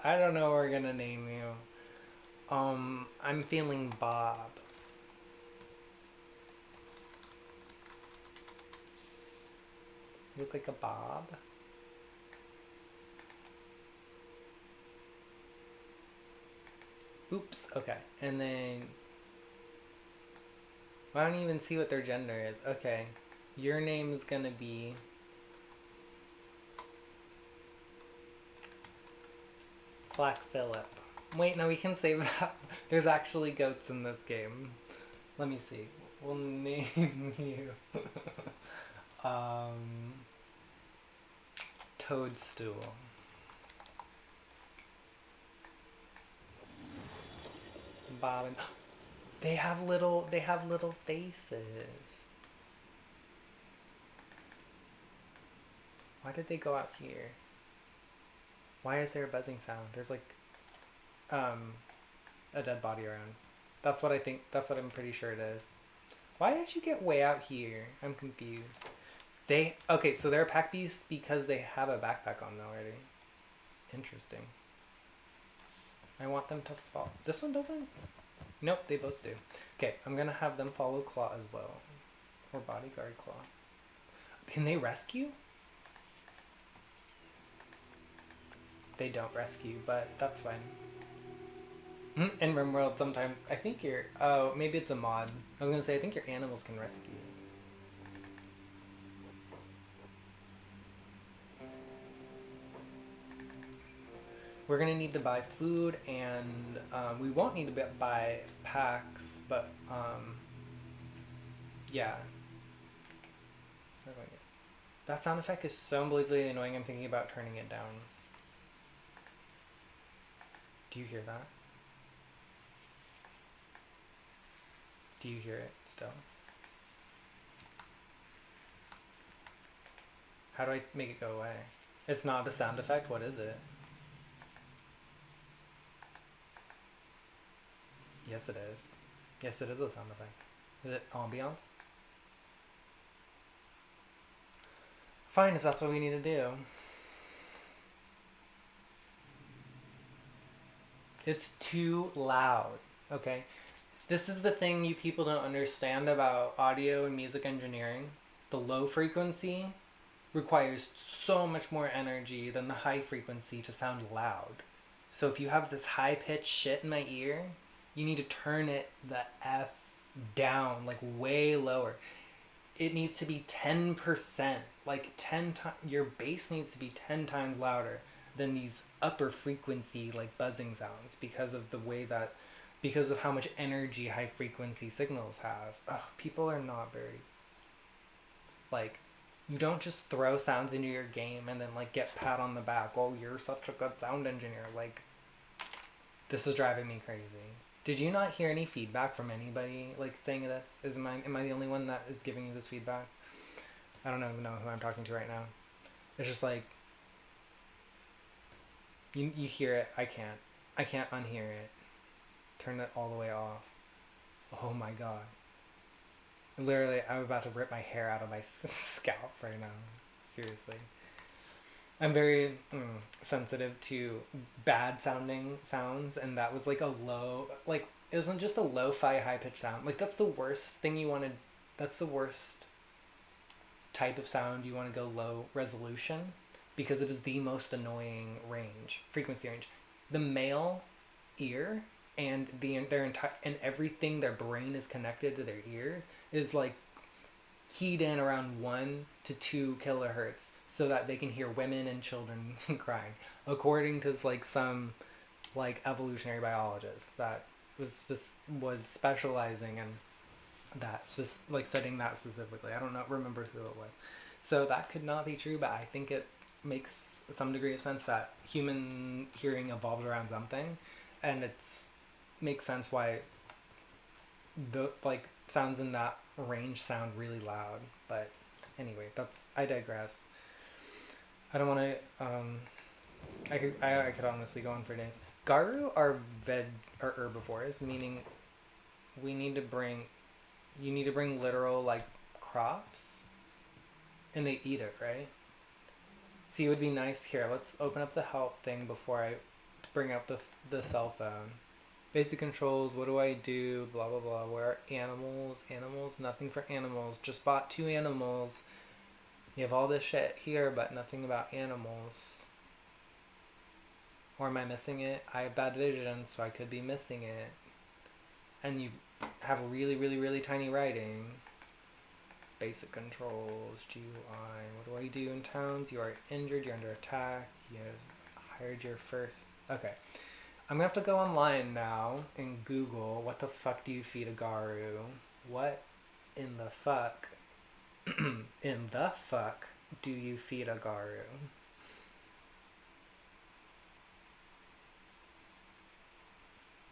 I don't know what we're gonna name you. I'm feeling Bob. You look like a Bob. Oops, okay. And then I don't even see what their gender is. Okay. Your name is gonna be... Black Phillip. Wait, no, we can save that. There's actually goats in this game. Let me see. We'll name you... Toadstool. Bobbin. They have little faces. Why did they go out here? Why is there a buzzing sound? There's like a dead body around. That's what I think. That's what I'm pretty sure it is. Why did you get way out here? I'm confused. Okay, so they're a pack beast because they have a backpack on already. Interesting. I want them to follow. This one doesn't? Nope, they both do. Okay, I'm gonna have them follow Claw as well. Or Bodyguard Claw. Can they rescue? They don't rescue, but that's fine. In RimWorld, sometimes I think your maybe it's a mod. I was gonna say I think your animals can rescue. We're gonna need to buy food, and we won't need to buy packs, but yeah. That sound effect is so unbelievably annoying. I'm thinking about turning it down. Do you hear that? Do you hear it still? How do I make it go away? It's not a sound effect. What is it? Yes, it is. Yes, it is a sound effect. Is it ambiance? Fine, if that's what we need to do. It's too loud, okay? This is the thing you people don't understand about audio and music engineering. The low frequency requires so much more energy than the high frequency to sound loud. So if you have this high-pitched shit in my ear, you need to turn it the F down, like way lower. It needs to be 10%, like 10 times, your bass needs to be 10 times louder than these upper frequency, like buzzing sounds because of the way that, because of how much energy high frequency signals have. Ugh, people are not very, like, you don't just throw sounds into your game and then like get pat on the back. Oh, you're such a good sound engineer. Like, this is driving me crazy. Did you not hear any feedback from anybody like saying this? Am I the only one that is giving you this feedback? I don't even know who I'm talking to right now. It's just like you hear it. I can't unhear it. Turn it all the way off. Oh my god. Literally, I'm about to rip my hair out of my scalp right now. Seriously. I'm very sensitive to bad sounding sounds, and that was like a low, like, it wasn't just a lo-fi high-pitched sound. Like, that's the worst thing you want to, that's the worst type of sound you want to go low resolution, because it is the most annoying frequency range. The male ear and their entire, and everything, their brain is connected to their ears, is like keyed in around 1 to 2 kilohertz so that they can hear women and children crying, according to like some like evolutionary biologist that was specializing in that, like studying that specifically. I don't remember who it was. So that could not be true, but I think it makes some degree of sense that human hearing evolved around something, and it's makes sense why the like sounds in that range sound really loud. But anyway, I digress. I don't want to. I could honestly go on for days. Garu are herbivores, meaning you need to bring literal like crops, and they eat it, right? See, it would be nice here. Let's open up the help thing before I bring up the cell phone. Basic controls, what do I do? Blah, blah, blah. Where are animals? Animals? Nothing for animals. Just bought 2 animals. You have all this shit here, but nothing about animals. Or am I missing it? I have bad vision, so I could be missing it. And have really, really, really tiny writing. Basic controls, GUI. What do I do in towns? You are injured, you're under attack, you hired your first... Okay. I'm gonna have to go online now and Google what the fuck do you feed a Garu? What in the fuck in the fuck do you feed a Garu?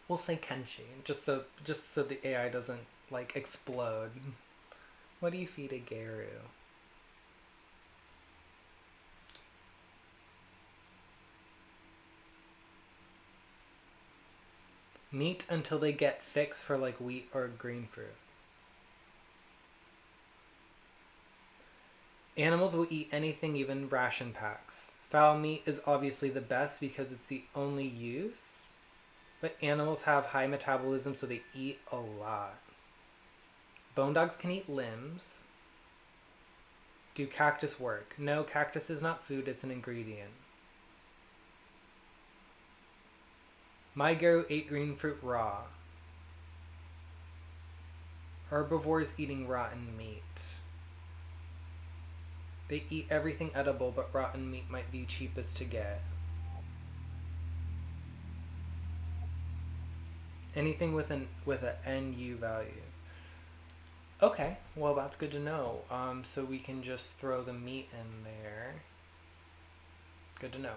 We'll say Kenshi, just so the AI doesn't like explode. What do you feed a Garu? Meat until they get fixed for like wheat or green fruit. Animals will eat anything, even ration packs. Fowl meat is obviously the best because it's the only use, but animals have high metabolism, so they eat a lot. Bone dogs can eat limbs. Do cactus work? No, cactus is not food, it's an ingredient. My Garu ate green fruit raw. Herbivores eating rotten meat. They eat everything edible, but rotten meat might be cheapest to get. Anything with an NU value. Okay, well that's good to know. So we can just throw the meat in there. Good to know.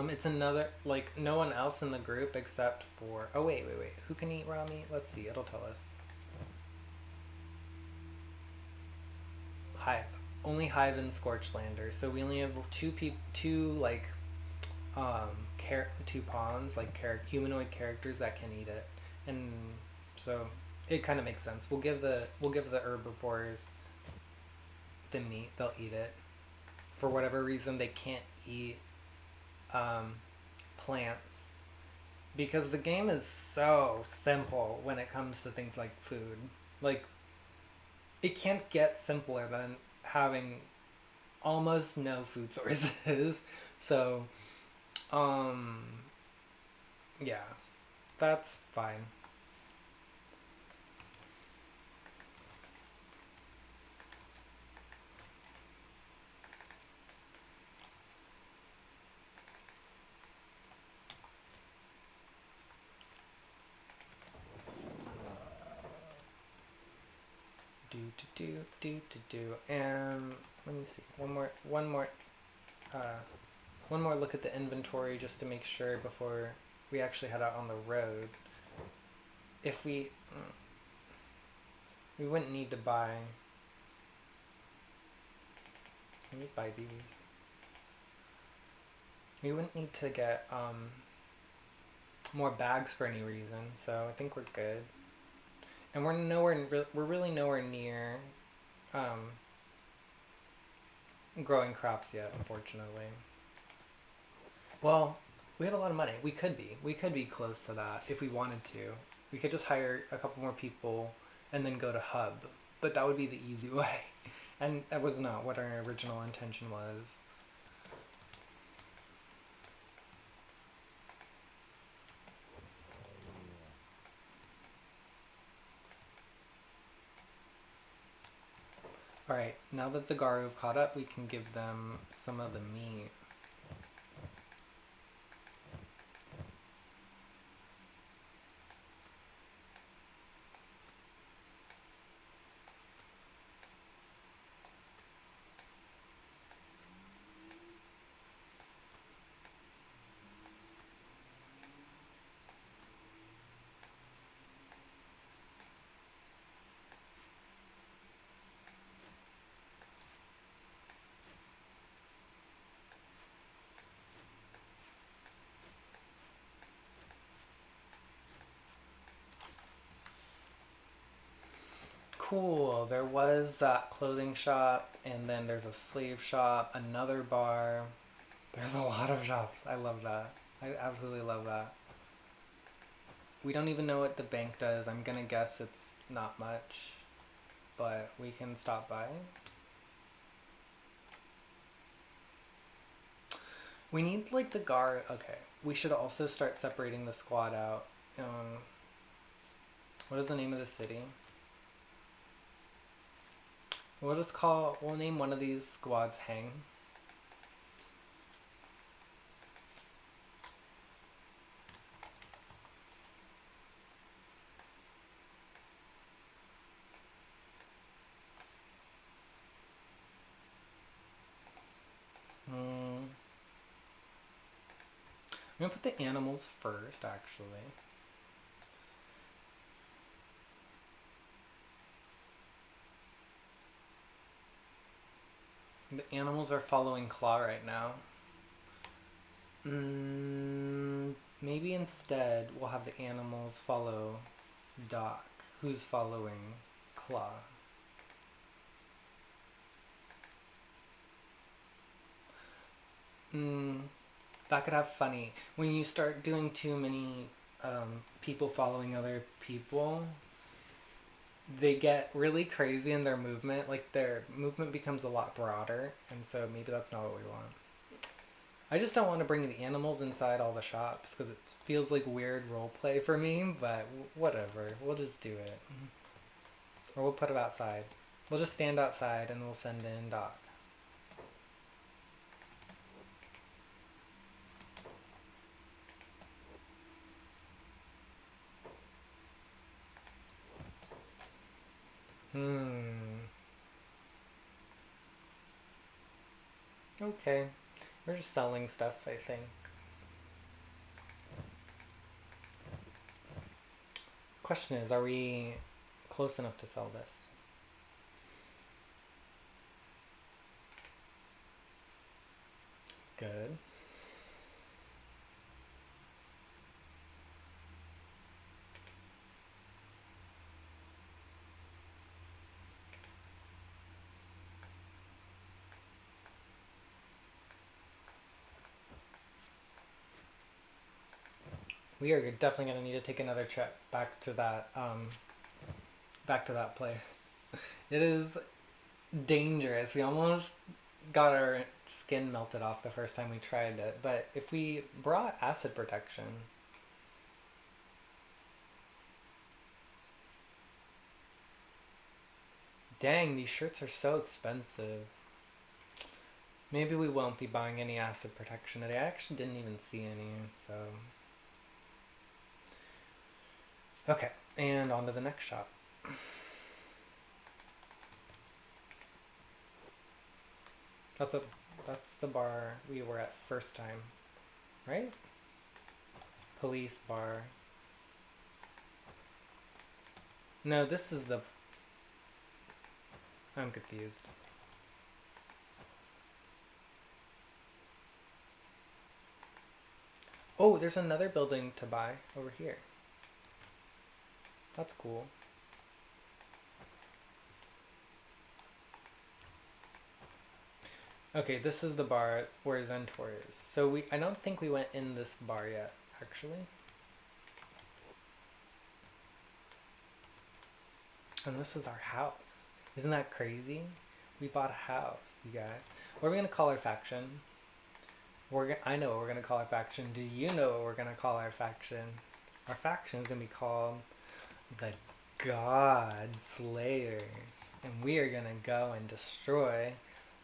It's another, like, no one else in the group except for... Oh, wait. Who can eat raw meat? Let's see, it'll tell us. Hive. Only Hive and Scorchlander. So we only have two pawns, like humanoid characters that can eat it. And so it kind of makes sense. We'll give the herbivores the meat. They'll eat it. For whatever reason, they can't eat plants because the game is so simple when it comes to things like food. Like, it can't get simpler than having almost no food sources. So yeah, that's fine. And let me see. One more look at the inventory just to make sure before we actually head out on the road. If we wouldn't need to buy. Let me just buy these. We wouldn't need to get more bags for any reason, so I think we're good. And we're really nowhere near growing crops yet, unfortunately. Well, we have a lot of money. We could be close to that if we wanted to. We could just hire a couple more people and then go to Hub, but that would be the easy way. And that was not what our original intention was. Alright, now that the Garu have caught up, we can give them some of the meat. Cool. There was that clothing shop, and then there's a slave shop, another bar. There's a lot of shops. I love that. I absolutely love that. We don't even know what the bank does. I'm gonna guess it's not much, but we can stop by. We need like the guard. Okay, we should also start separating the squad out. What is the name of the city? We'll name one of these squads Hang. I'm gonna put the animals first, actually. The animals are following Claw right now. Maybe instead we'll have the animals follow Doc, who's following Claw. That could have funny. When you start doing too many people following other people, they get really crazy in their movement. Like their movement becomes a lot broader, and so maybe that's not what we want. I just don't want to bring the animals inside all the shops because it feels like weird role play for me, but whatever. We'll just do it. Or we'll put it outside. We'll just stand outside and we'll send in Doc. Okay. We're just selling stuff, I think. Question is, are we close enough to sell this? Good. We are definitely gonna need to take another trip back to that place. It is dangerous. We almost got our skin melted off the first time we tried it, but if we brought acid protection, dang, these shirts are so expensive. Maybe we won't be buying any acid protection today. I actually didn't even see any, so. Okay, and on to the next shop. That's the bar we were at first time, right? Police bar. No, this is the... I'm confused. Oh, there's another building to buy over here. That's cool. Okay, this is the bar where Zentor is. So I don't think we went in this bar yet, actually. And this is our house. Isn't that crazy? We bought a house, you guys. What are we gonna call our faction? I know what we're gonna call our faction. Do you know what we're gonna call our faction? Our faction is gonna be called the God Slayers. And we are gonna go and destroy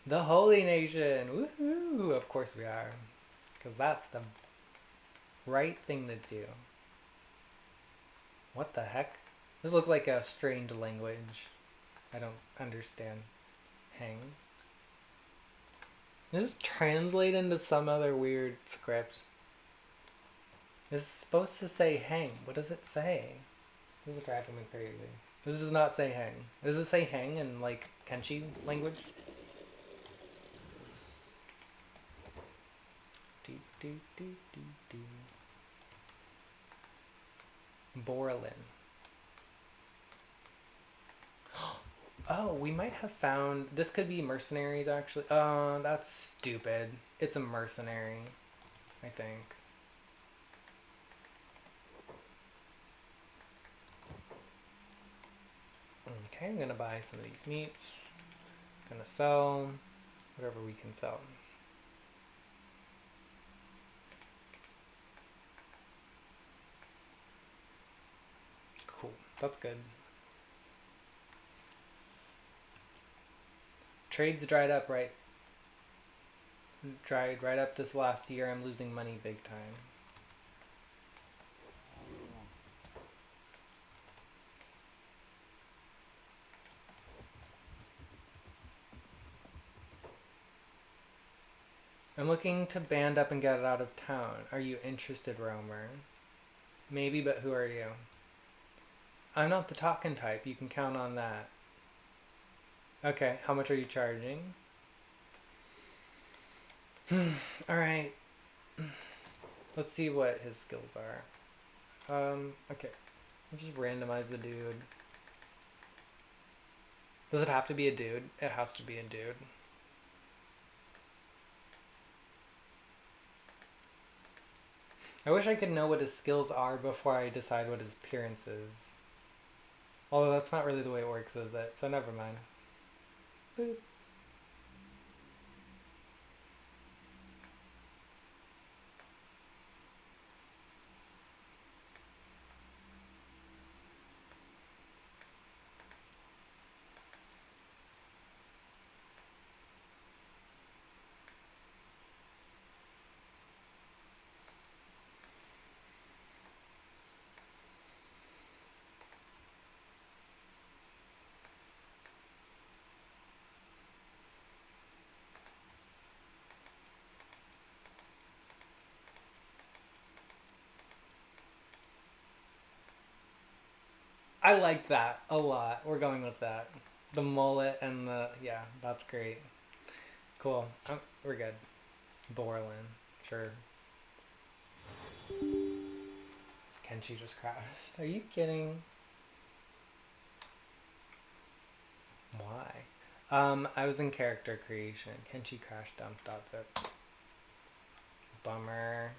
the Holy Nation. Woohoo! Of course we are. Because that's the right thing to do. What the heck? This looks like a strange language. I don't understand. Hang. Does this translate into some other weird script? This is supposed to say hang. What does it say? This is driving me crazy. This does not say hang. Does it say hang in like Kenshi language? Do do do do do. Borlin. Oh, we might have found... This could be mercenaries, actually. Oh, that's stupid. It's a mercenary, I think. Okay, I'm gonna buy some of these meats. Gonna sell whatever we can sell. Cool. That's good. Trades dried right up this last year. I'm losing money big time. I'm looking to band up and get out of town. Are you interested, Romer? Maybe, but who are you? I'm not the talking type. You can count on that. Okay, how much are you charging? Alright. Let's see what his skills are. Okay. Let's just randomize the dude. Does it have to be a dude? It has to be a dude. I wish I could know what his skills are before I decide what his appearance is. Although that's not really the way it works, is it? So never mind. Boop. I like that a lot. We're going with that. The mullet and the... Yeah, that's great. Cool. We're good. Borland. Sure. Kenshi just crashed. Are you kidding? Why? I was in character creation. Kenshi crash dumped. That's it. Bummer.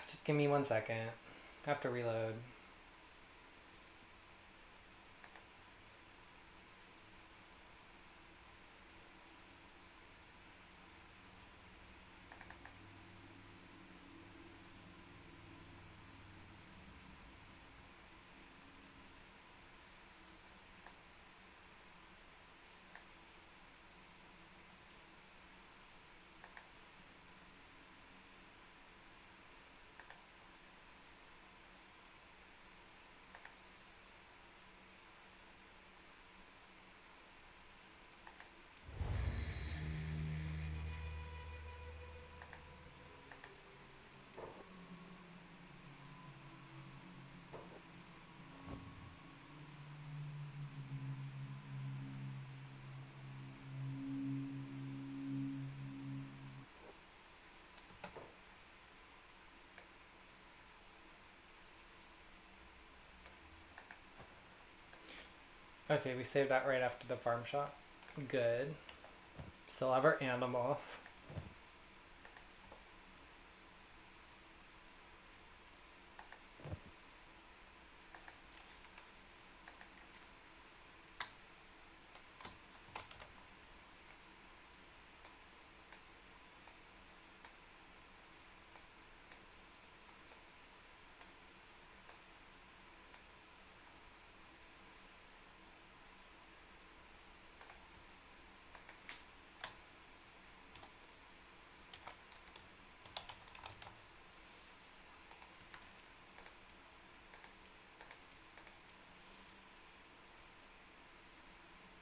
Just give me 1 second. I have to reload. Okay, we saved that right after the farm shop. Good. Still have our animals.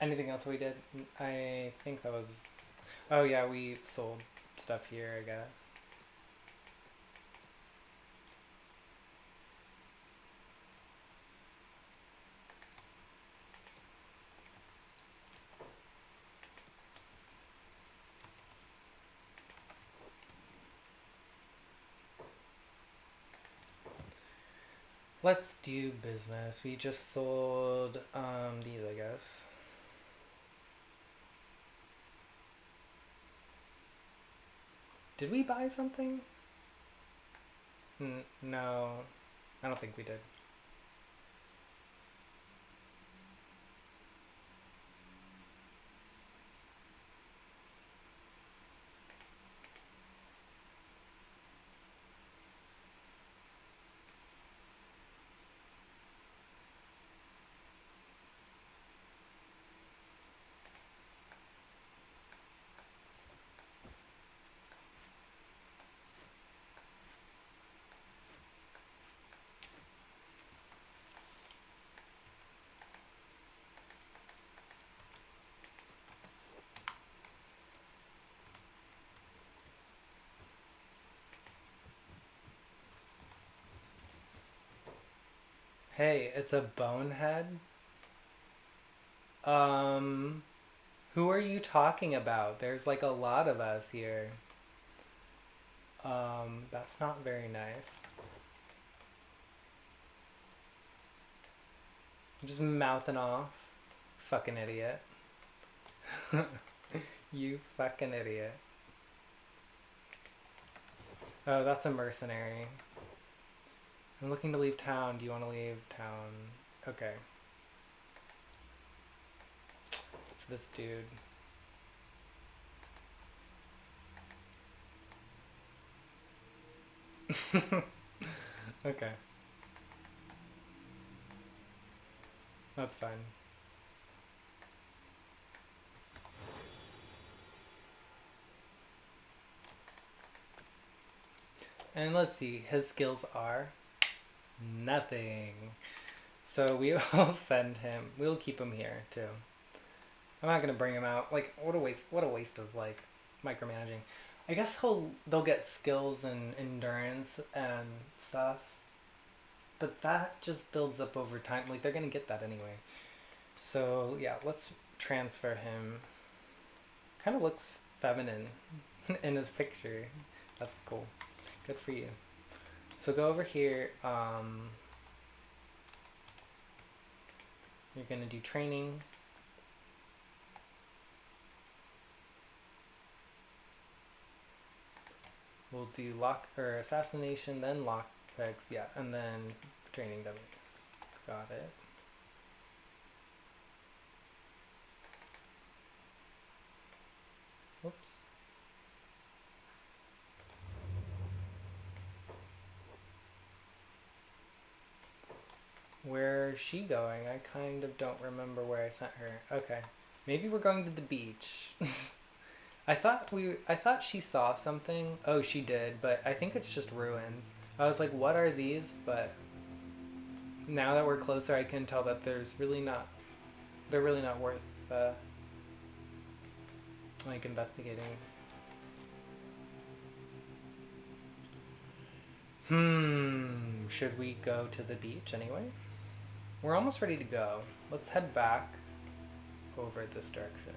Anything else we did? I think that was... Oh yeah, we sold stuff here, I guess. Let's do business. We just sold these, I guess. Did we buy something? No, I don't think we did. Hey, it's a bonehead? Um, who are you talking about? There's like a lot of us here. That's not very nice. I'm just mouthing off. Fucking idiot. You fucking idiot. Oh, that's a mercenary. I'm looking to leave town. Do you want to leave town? Okay. It's this dude. Okay. That's fine. And let's see. His skills are nothing. So we will send him. We'll keep him here too. I'm not gonna bring him out. Like, what a waste! What a waste of like micromanaging. I guess they'll get skills and endurance and stuff, but that just builds up over time. Like they're gonna get that anyway. So yeah, let's transfer him. Kind of looks feminine in his picture. That's cool. Good for you. So go over here. You're gonna do training. We'll do lock or assassination, then lock picks, yeah, and then training dummies. Got it. Whoops. Where's she going? I kind of don't remember where I sent her. Okay. Maybe we're going to the beach. I thought she saw something. Oh, she did, but I think it's just ruins. I was like, what are these? But now that we're closer, I can tell that they're really not worth like investigating. Should we go to the beach anyway? We're almost ready to go. Let's head back over this direction.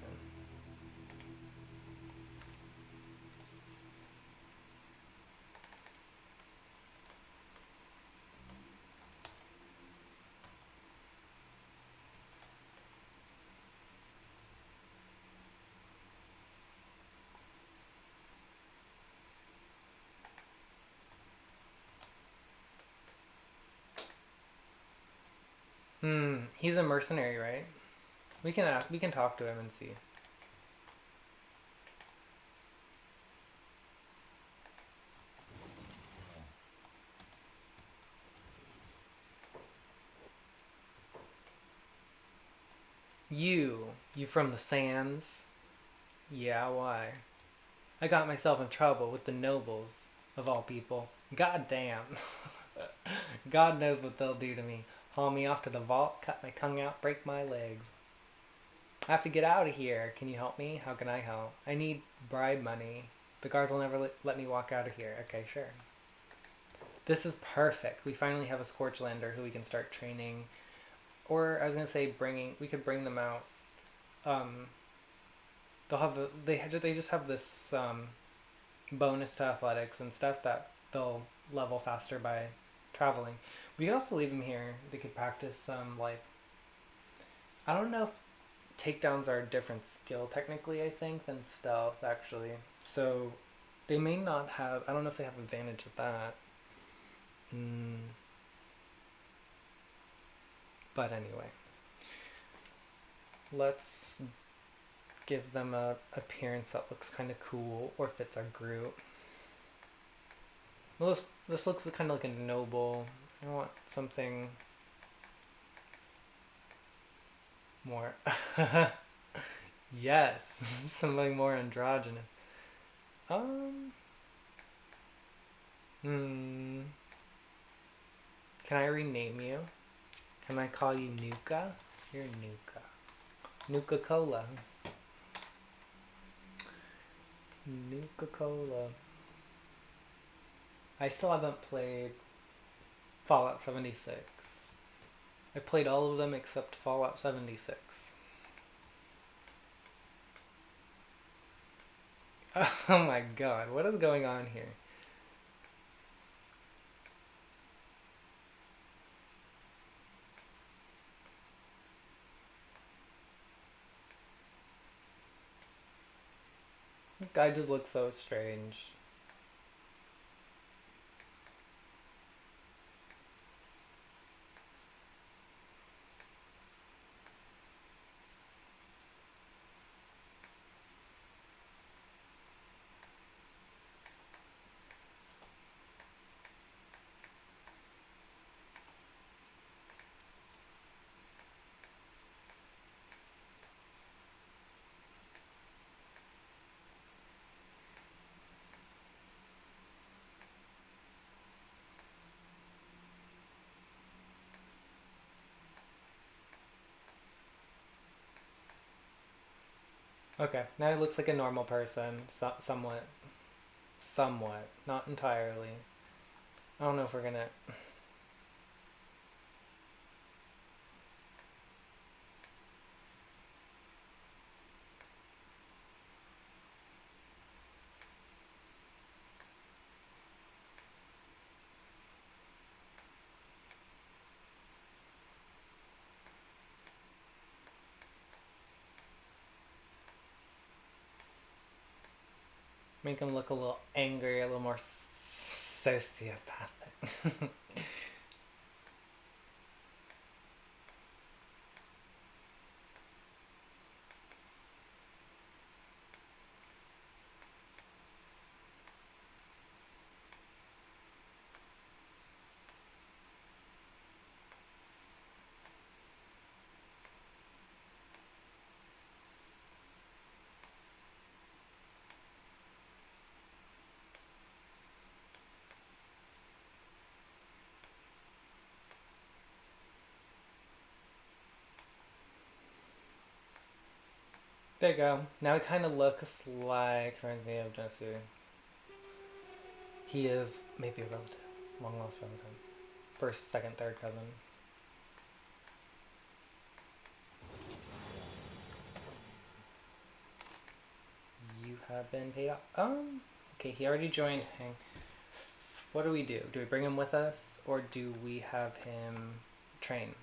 He's a mercenary, right? We can talk to him and see. You from the sands? Yeah, why? I got myself in trouble with the nobles, of all people. God damn. God knows what they'll do to me. Haul me off to the vault, cut my tongue out, break my legs. I have to get out of here. Can you help me? How can I help? I need bribe money. The guards will never let me walk out of here. Okay, sure. This is perfect. We finally have a Scorchlander who we can start training. Or I was gonna say we could bring them out. They just have this bonus to athletics and stuff that they'll level faster by traveling. We could also leave them here. They could practice some like I don't know if takedowns are a different skill technically, I think, than stealth actually. So they may not have I don't know if they have advantage of that. But anyway. Let's give them a appearance that looks kind of cool or fits our group. This looks kind of like a noble. I want something more. Yes, something more androgynous. Hmm. Can I rename you? Can I call you Nuka? You're Nuka. Nuka Cola. Nuka Cola. I still haven't played Fallout 76. I played all of them except Fallout 76. Oh my god, what is going on here? This guy just looks so strange. Okay, now he looks like a normal person, somewhat. Somewhat, not entirely. I don't know if we're gonna... Make him look a little angry, a little more sociopathic. There you go. Now he kind of looks like... Reminds me of Jesse. He is maybe a relative. Long lost relative. First, second, third cousin. You have been paid off. Okay, he already joined. What do we do? Do we bring him with us, or do we have him train?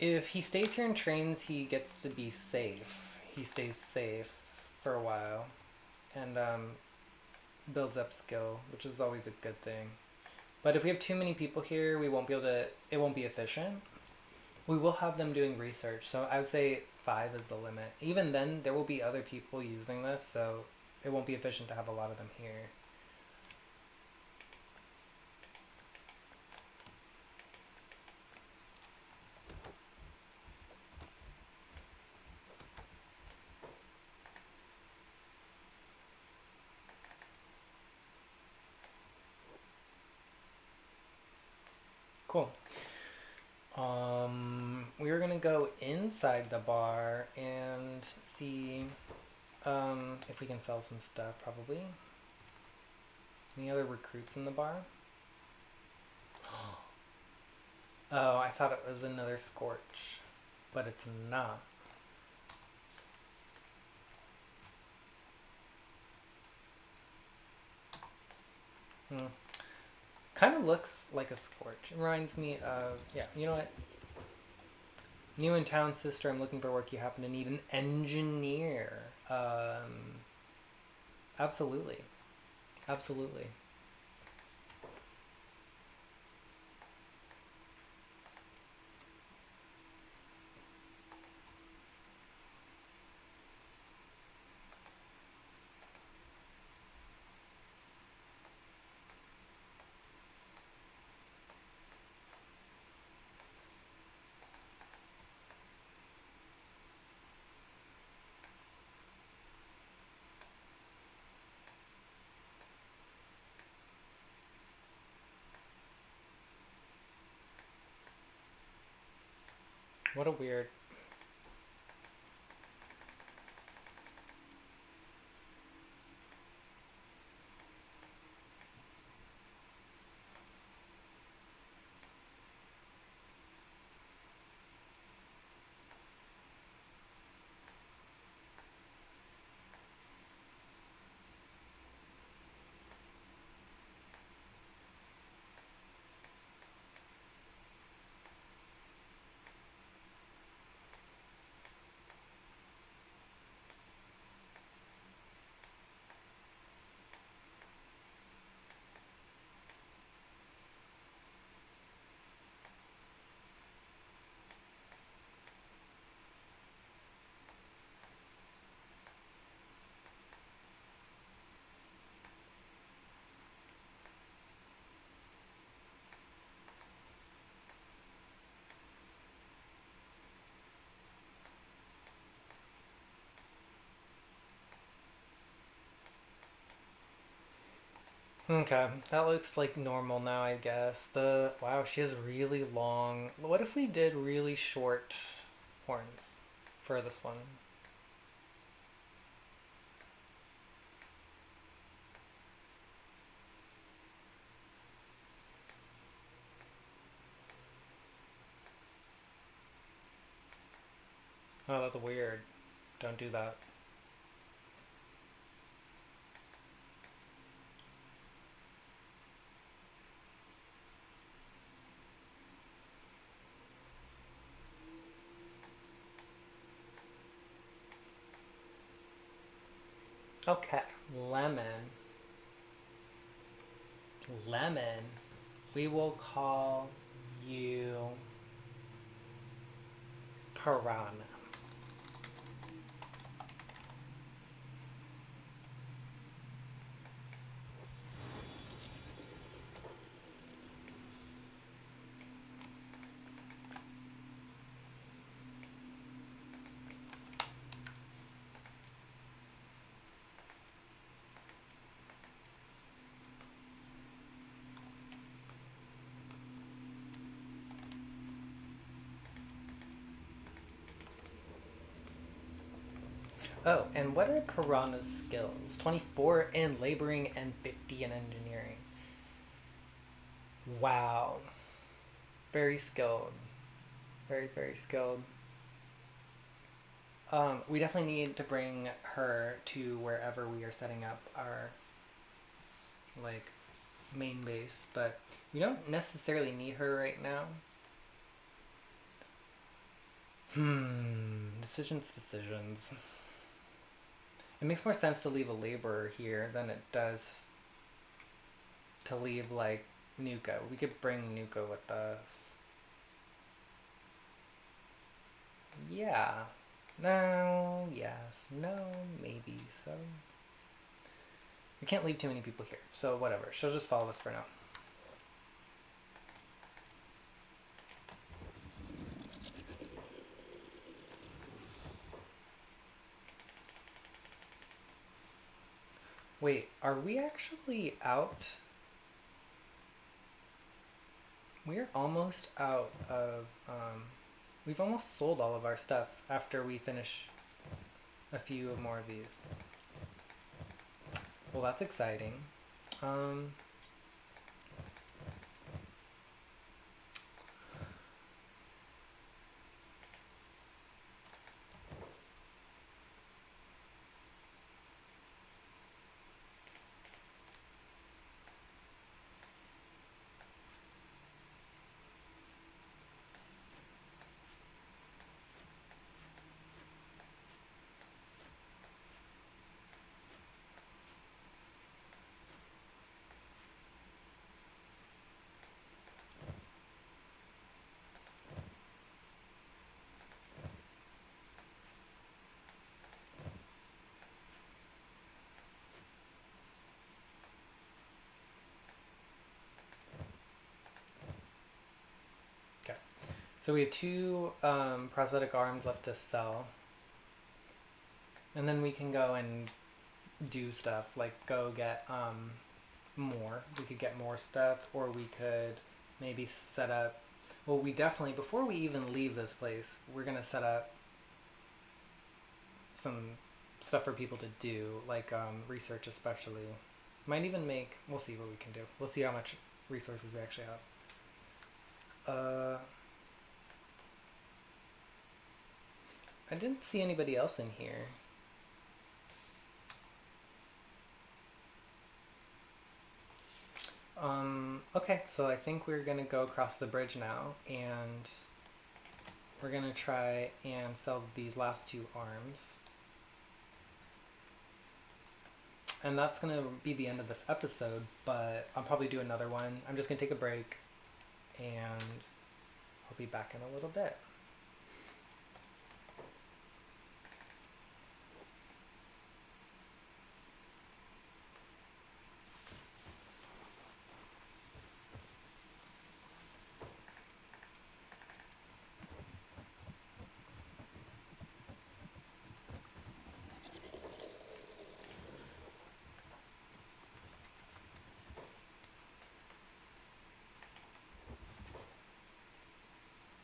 If he stays here and trains, he gets to be safe. He stays safe for a while, and builds up skill, which is always a good thing. But if we have too many people here, we won't be able to. It won't be efficient. We will have them doing research, so I would say 5 is the limit. Even then, there will be other people using this, so it won't be efficient to have a lot of them here. Cool. We're gonna go inside the bar and see if we can sell some stuff, probably. Any other recruits in the bar? Oh, I thought it was another Scorch, but it's not. Kind of looks like a Scorch. It reminds me of... Yeah, you know what? New in town, sister. I'm looking for work. You happen to need an engineer. Absolutely. Absolutely. What a weird... Okay, that looks like normal now, I guess. The wow, she has really long. What if we did really short horns for this one? Oh, that's weird. Don't do that. Okay, lemon. Lemon. We will call you piranha. Oh, and what are piranha's skills? 24 in laboring and 50 in engineering. Wow. Very skilled. Very, very skilled. We definitely need to bring her to wherever we are setting up our like main base, but we don't necessarily need her right now. Decisions. It makes more sense to leave a laborer here than it does to leave like Nuka. We could bring Nuka with us. Yeah. No, yes, no, maybe so. We can't leave too many people here, so whatever. She'll just follow us for now. Wait, are we actually out? We're almost out of, we've almost sold all of our stuff after we finish a few more of these. Well, that's exciting. Um, okay. So we have two prosthetic arms left to sell. And then we can go and do stuff, like go get more. We could get more stuff, or we could maybe set up. Well, we definitely, before we even leave this place, we're going to set up some stuff for people to do, like research especially. Might even make, we'll see what we can do. We'll see how much resources we actually have. I didn't see anybody else in here. Okay, so I think we're gonna go across the bridge now, and we're gonna try and sell these last two arms. And that's gonna be the end of this episode, but I'll probably do another one. I'm just gonna take a break, and I'll be back in a little bit.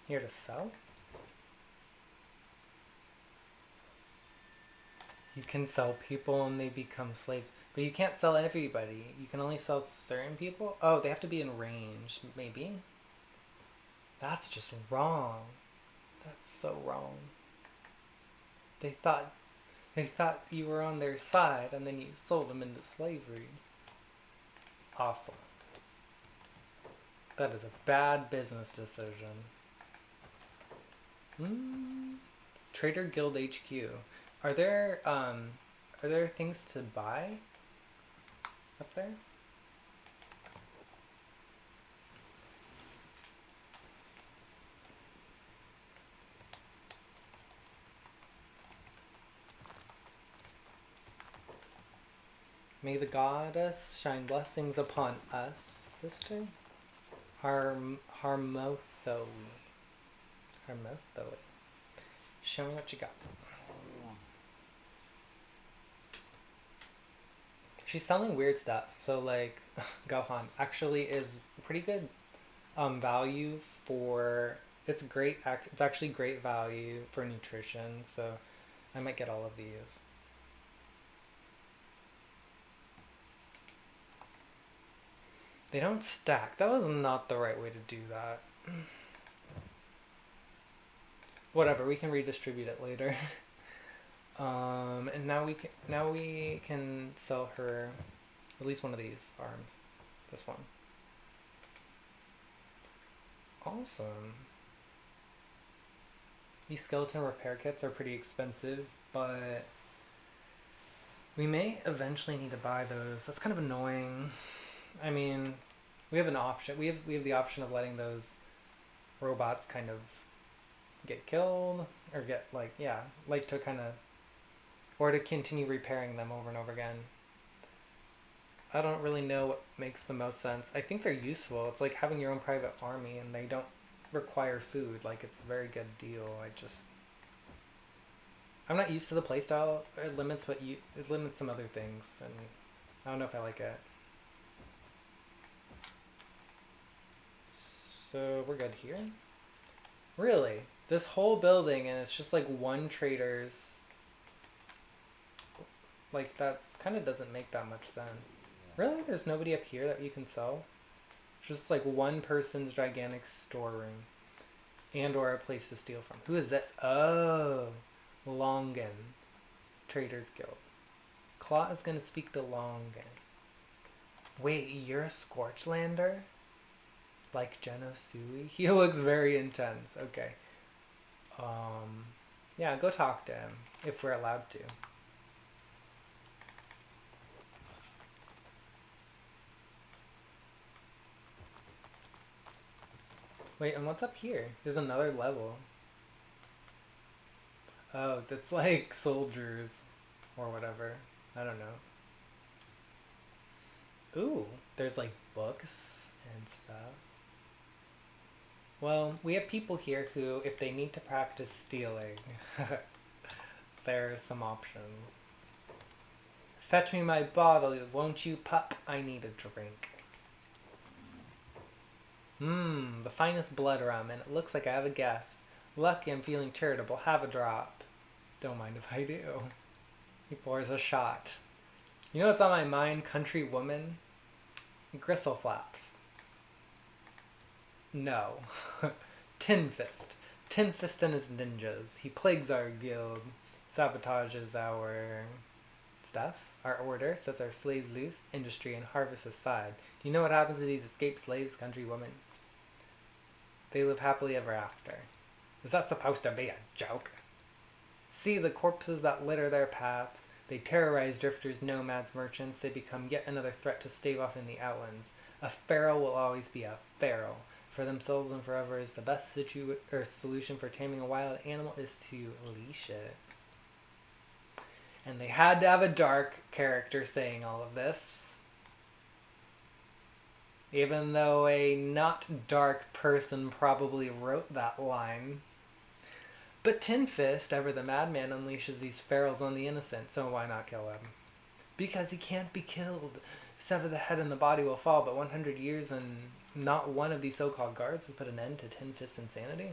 Here to sell? You can sell people and they become slaves. But you can't sell everybody. You can only sell certain people? Oh, they have to be in range, maybe? That's just wrong. That's so wrong. They thought you were on their side and then you sold them into slavery. Awful. That is a bad business decision. Trader Guild HQ. Are there things to buy up there? May the goddess shine blessings upon us, sister. Harmothoe. Show me what you got. She's selling weird stuff. So like, Gohan actually is pretty good value for. It's great. It's actually great value for nutrition. So I might get all of these. They don't stack. That was not the right way to do that. Whatever, we can redistribute it later. And now we can sell her at least one of these arms. This one. Awesome. These skeleton repair kits are pretty expensive, but we may eventually need to buy those. That's kind of annoying. I mean, we have an option. We have the option of letting those robots kind of get killed or get to kind of, or to continue repairing them over and over again. I don't really know what makes the most sense. I think they're useful. It's like having your own private army and they don't require food. Like, it's a very good deal. I'm not used to the playstyle. It limits some other things, and I don't know if I like it. So we're good here? Really? This whole building, and it's just like one trader's. Like, that kind of doesn't make that much sense. Really? There's nobody up here that you can sell? Just like one person's gigantic storeroom. And or a place to steal from. Who is this? Oh, Longan. Traders Guild. Claw is going to speak to Longan. Wait, you're a Scorchlander? Like Genosui? He looks very intense. Okay. Yeah, go talk to him. If we're allowed to. Wait, and what's up here? There's another level. Oh, that's like soldiers. Or whatever. I don't know. Ooh, there's like books and stuff. Well, we have people here who, if they need to practice stealing, there are some options. Fetch me my bottle, won't you, pup? I need a drink. The finest blood rum, and it looks like I have a guest. Lucky I'm feeling charitable. Have a drop. Don't mind if I do. He pours a shot. You know what's on my mind, country woman? Gristle flaps. No. Tin Fist. Tin Fist and his ninjas. He plagues our guild, sabotages our stuff, our order, sets our slaves loose, industry, and harvests aside. Do you know what happens to these escaped slaves, country woman? They live happily ever after. Is that supposed to be a joke? See the corpses that litter their paths. They terrorize drifters, nomads, merchants. They become yet another threat to stave off in the outlands. A pharaoh will always be a pharaoh. For themselves and forever is the best solution for taming a wild animal is to leash it. And they had to have a dark character saying all of this. Even though a not dark person probably wrote that line. But Tin Fist, ever the madman, unleashes these pharaohs on the innocent, so why not kill him? Because he can't be killed. Sever the head and the body will fall, but 100 years and not one of these so-called guards has put an end to Tin Fist's insanity.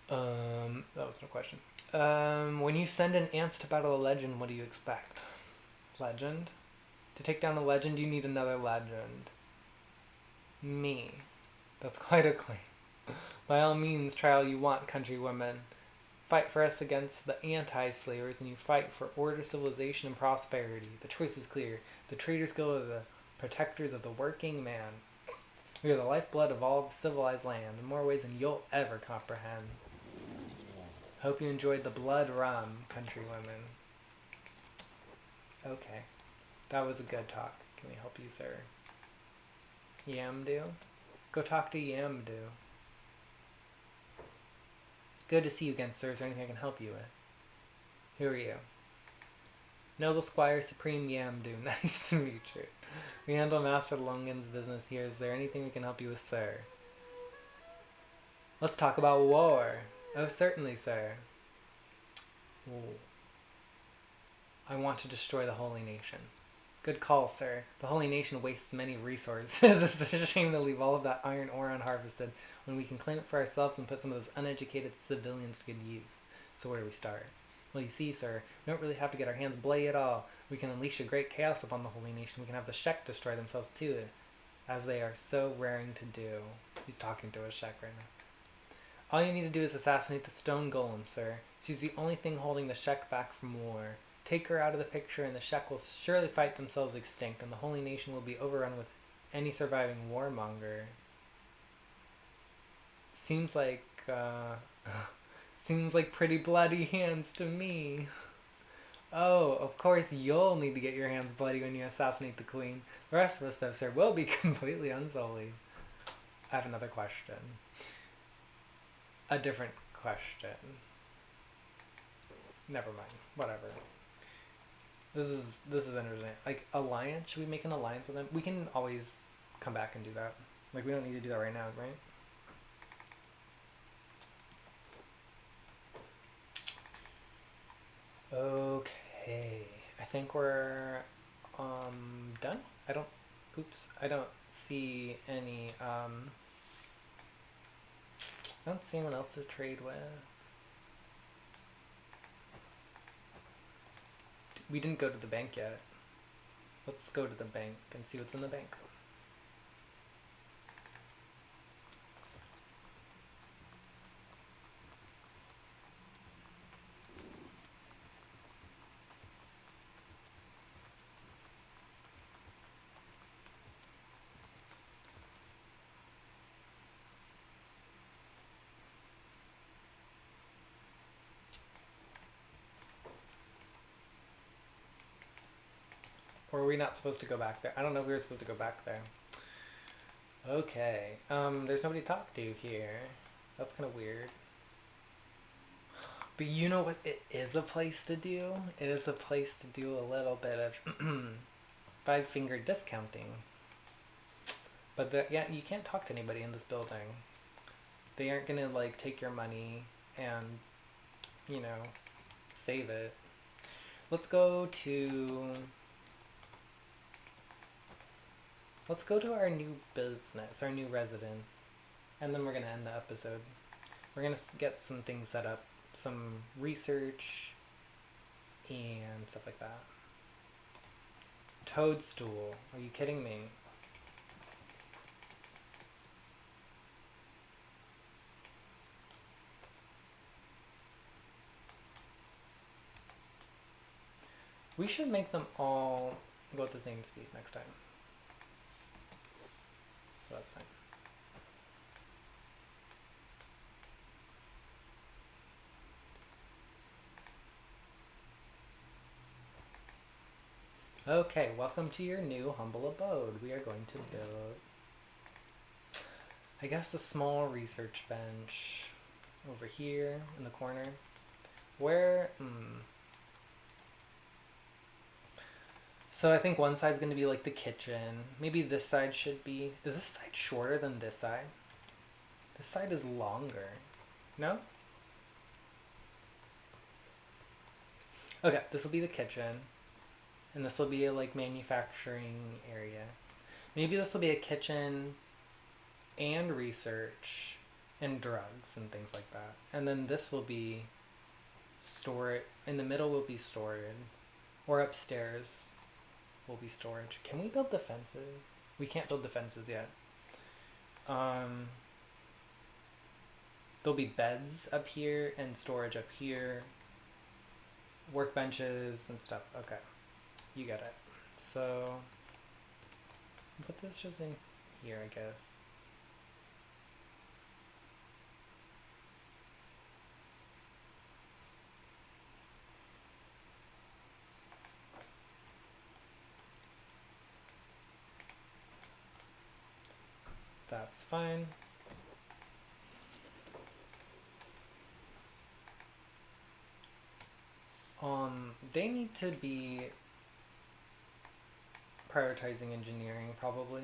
That was no question. When you send an ants to battle a legend, what do you expect? Legend? To take down a legend, you need another legend. Me. That's quite a claim. By all means, try all you want, countrywomen. Fight for us against the anti-slavers, and you fight for order, civilization, and prosperity. The choice is clear. The Traitors Guild are the protectors of the working man. We are the lifeblood of all civilized land, in more ways than you'll ever comprehend. Hope you enjoyed the blood rum, countrywomen. Okay. That was a good talk. Can we help you, sir? Yamdu? Go talk to Yamdu. Good to see you again, sir. Is there anything I can help you with? Who are you? Noble Squire Supreme Yamdu. Nice to meet you. We handle Master Lungan's business here. Is there anything we can help you with, sir? Let's talk about war. Oh, certainly, sir. Ooh. I want to destroy the Holy Nation. Good call, sir. The Holy Nation wastes many resources. It's a shame to leave all of that iron ore unharvested when we can claim it for ourselves and put some of those uneducated civilians to good use. So where do we start? Well, you see, sir, we don't really have to get our hands bloody at all. We can unleash a great chaos upon the Holy Nation. We can have the Shek destroy themselves too, as they are so raring to do. He's talking to a Shek right now. All you need to do is assassinate the stone golem, sir. She's the only thing holding the Shek back from war. Take her out of the picture and the Shek will surely fight themselves extinct, and the Holy Nation will be overrun with any surviving warmonger. Seems like pretty bloody hands to me. Oh, of course you'll need to get your hands bloody when you assassinate the queen. The rest of us, though, sir, will be completely unsullied. I have another question. A different question. Never mind. Whatever. This is interesting. Like, alliance? Should we make an alliance with them? We can always come back and do that. Like, we don't need to do that right now, right? Okay. I think we're done. I don't see any I don't see anyone else to trade with. We didn't go to the bank yet. Let's go to the bank and see what's in the bank. Or are we not supposed to go back there? I don't know if we were supposed to go back there. Okay. There's nobody to talk to here. That's kind of weird. But you know what it is a place to do? It is a place to do a little bit of 5-finger discounting. But yeah, you can't talk to anybody in this building. They aren't gonna like take your money and, you know, save it. Let's go to our new business, our new residence, and then we're gonna end the episode. We're gonna get some things set up, some research, and stuff like that. Toadstool, are you kidding me? We should make them all go at the same speed next time. So that's fine. Okay, welcome to your new humble abode. We are going to build, I guess, a small research bench over here in the corner. Where, So I think one side's going to be like the kitchen. Maybe this side should be... Is this side shorter than this side? This side is longer. No? Okay, this will be the kitchen. And this will be a like manufacturing area. Maybe this will be a kitchen and research. and drugs and things like that. And then this will be storage. In the middle will be storage, or upstairs will be storage. Can we build defenses? We can't build defenses yet. There'll be beds up here and storage up here, workbenches and stuff. Okay, you get it. So put this just in here, I guess. That's fine. They need to be prioritizing engineering probably,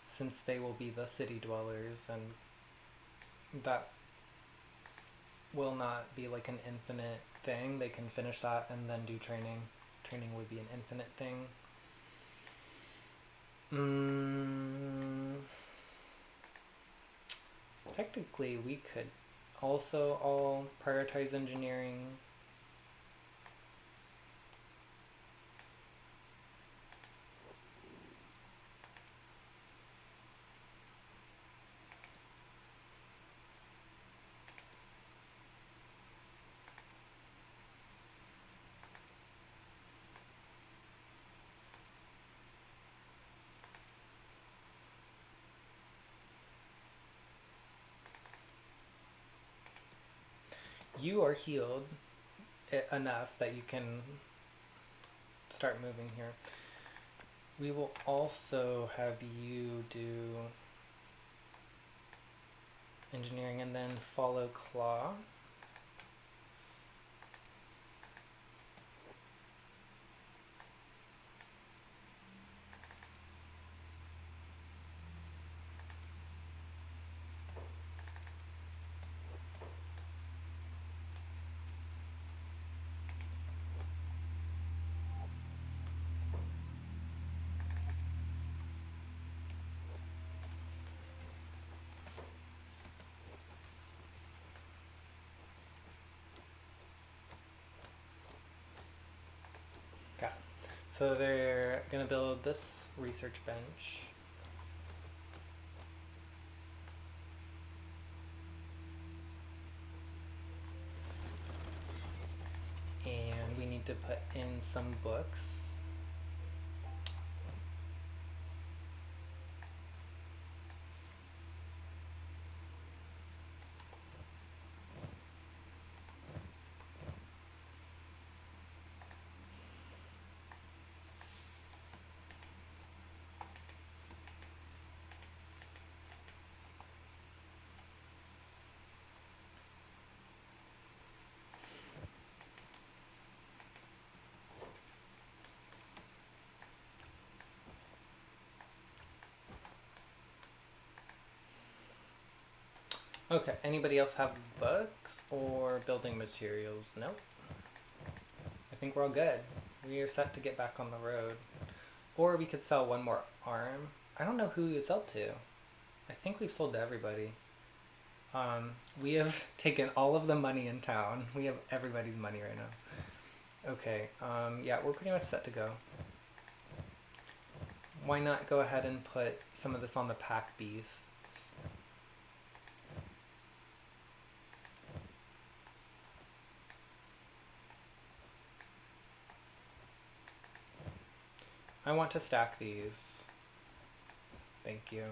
since they will be the city dwellers, and that will not be like an infinite thing. They can finish that and then do training. Training would be an infinite thing. Technically, we could also all prioritize engineering. You are healed enough that you can start moving here. We will also have you do engineering and then follow Claw. Got it. So they're gonna build this research bench. And we need to put in some books. Okay, anybody else have books or building materials? Nope. I think we're all good. We are set to get back on the road. Or we could sell one more arm. I don't know who we would sell to. I think we've sold to everybody. We have taken all of the money in town. We have everybody's money right now. Okay, yeah, we're pretty much set to go. Why not go ahead and put some of this on the pack beasts? I want to stack these. Thank you.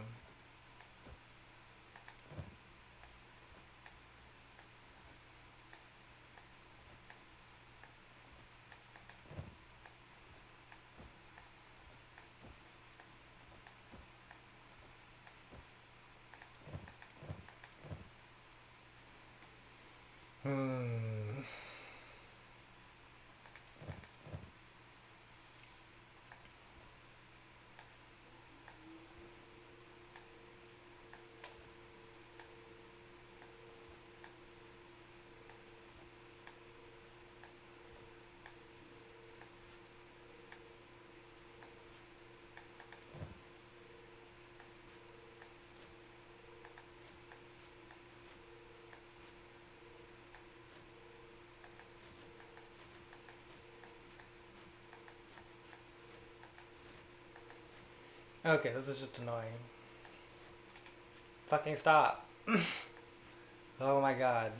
Okay, this is just annoying. Fucking stop. Oh my god.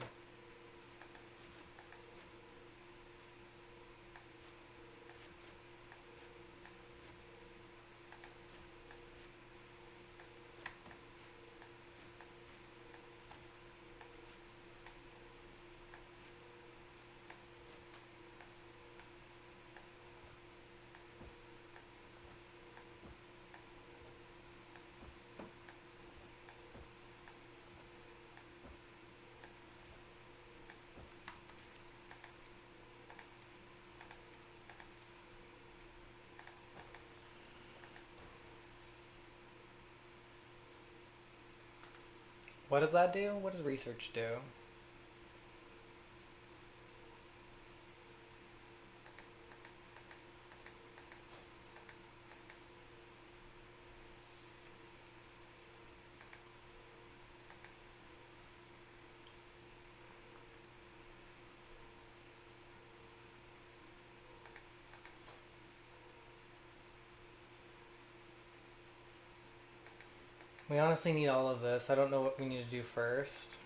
What does that do? What does research do? We honestly need all of this. I don't know what we need to do first.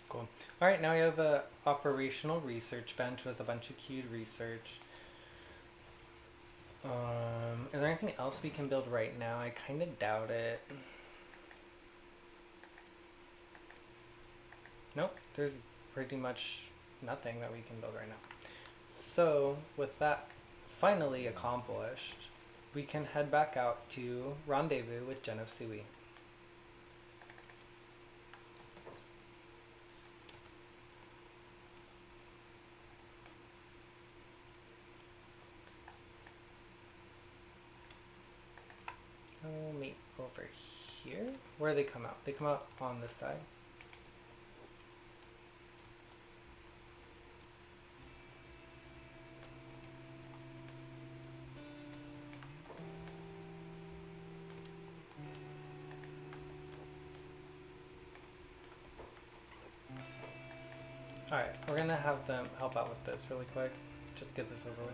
Cool. Alright, now we have a operational research bench with a bunch of queued research. Is there anything else we can build right now? I kind of doubt it. Nope, there's pretty much nothing that we can build right now. So, with that finally accomplished, we can head back out to rendezvous with Jen of Sui. We'll meet over here. Where do they come out? They come out on this side. Alright, we're gonna have them help out with this really quick. Just get this over with.